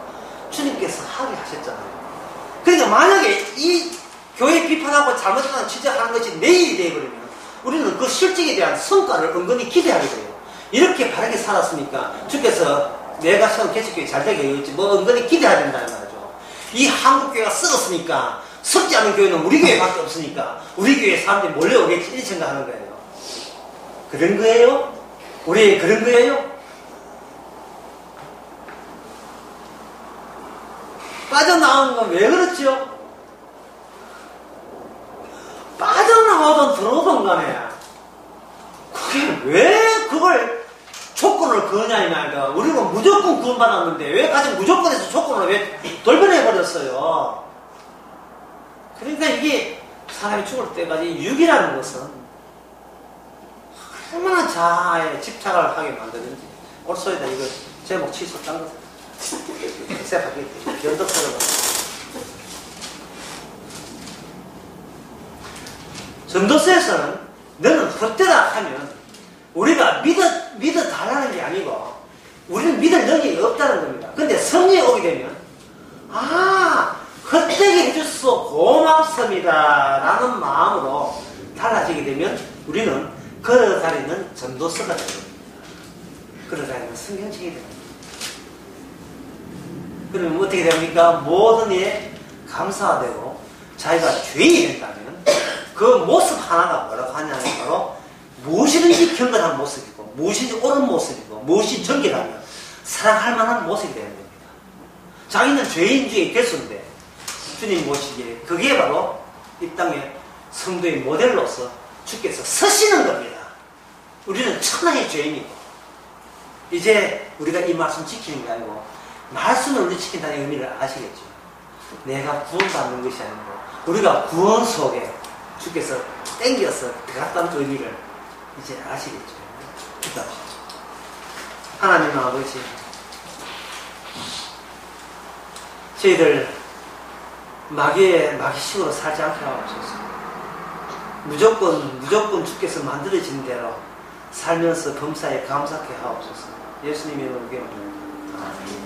주님께서 하게 하셨잖아요. 그러니까 만약에 이 교회 비판하고 잘못하는 지적하는 것이 내 일이 되어버리면, 우리는 그 실직에 대한 성과를 은근히 기대하게 돼요. 이렇게 바르게 살았으니까 주께서 내가 세운 개척교회 잘 되게 해줬지 뭐 은근히 기대해야 된다는 말이죠. 이 한국교회가 썩었으니까 썩지 않은 교회는 우리 교회밖에 없으니까 우리 교회에 사람들이 몰려오겠지 이렇게 생각하는 거예요. 그런 거예요? 우리 그런 거예요? 빠져나오는 건 왜 그렇죠? 빠져나오든 들어오든 간에 그게 왜 그걸 조건을 거냐 이 말이야. 우리는 무조건 구원받았는데 왜 가장 무조건에서 조건을 왜 돌변해버렸어요. 그러니까 이게 사람이 죽을 때까지 육이라는 것은 얼마나 자아에 집착을 하게 만드는지. 올 소리다 이거 제목 취소 딴 거. 스파게티 변덕스러워. 전도서에서는 너는 헛되다 하면 우리가 믿어 달라는 게 아니고 우리는 믿을 능력이 없다는 겁니다. 근데 성령이 오게 되면 헛되게 해줘서 고맙습니다 라는 마음으로 달라지게 되면 우리는 걸어다니는 전도서가 되는 겁니다. 걸어다니는 성경책이 됩니다. 그러면 어떻게 됩니까? 모든 일에 감사가 되고 자기가 죄인이 된다면 그 모습 하나가 뭐라고 하냐면 바로 무엇이든지 경건한 모습이고 무엇이든지 옳은 모습이고 무엇이 정결하면 사랑할 만한 모습이 되는 겁니다. 자기는 죄인 중에 개수인데 주님 모시기에 그게 바로 이 땅의 성도의 모델로서 주께서 서시는 겁니다. 우리는 천하의 죄인이고 이제 우리가 이 말씀 지키는 게 아니고 말씀을 우리 지킨다는 의미를 아시겠죠? 내가 구원받는 것이 아니고 우리가 구원 속에 주께서 땡겨서 들어갔다는 의미를 이제 아시겠죠? 기도합시다. 하나님 아버지, 저희들 마귀식으로 살지 않게 하옵소서. 무조건 주께서 만들어진 대로 살면서 범사에 감사케 하옵소서. 예수님의 이름으로 기도합니다. 아멘.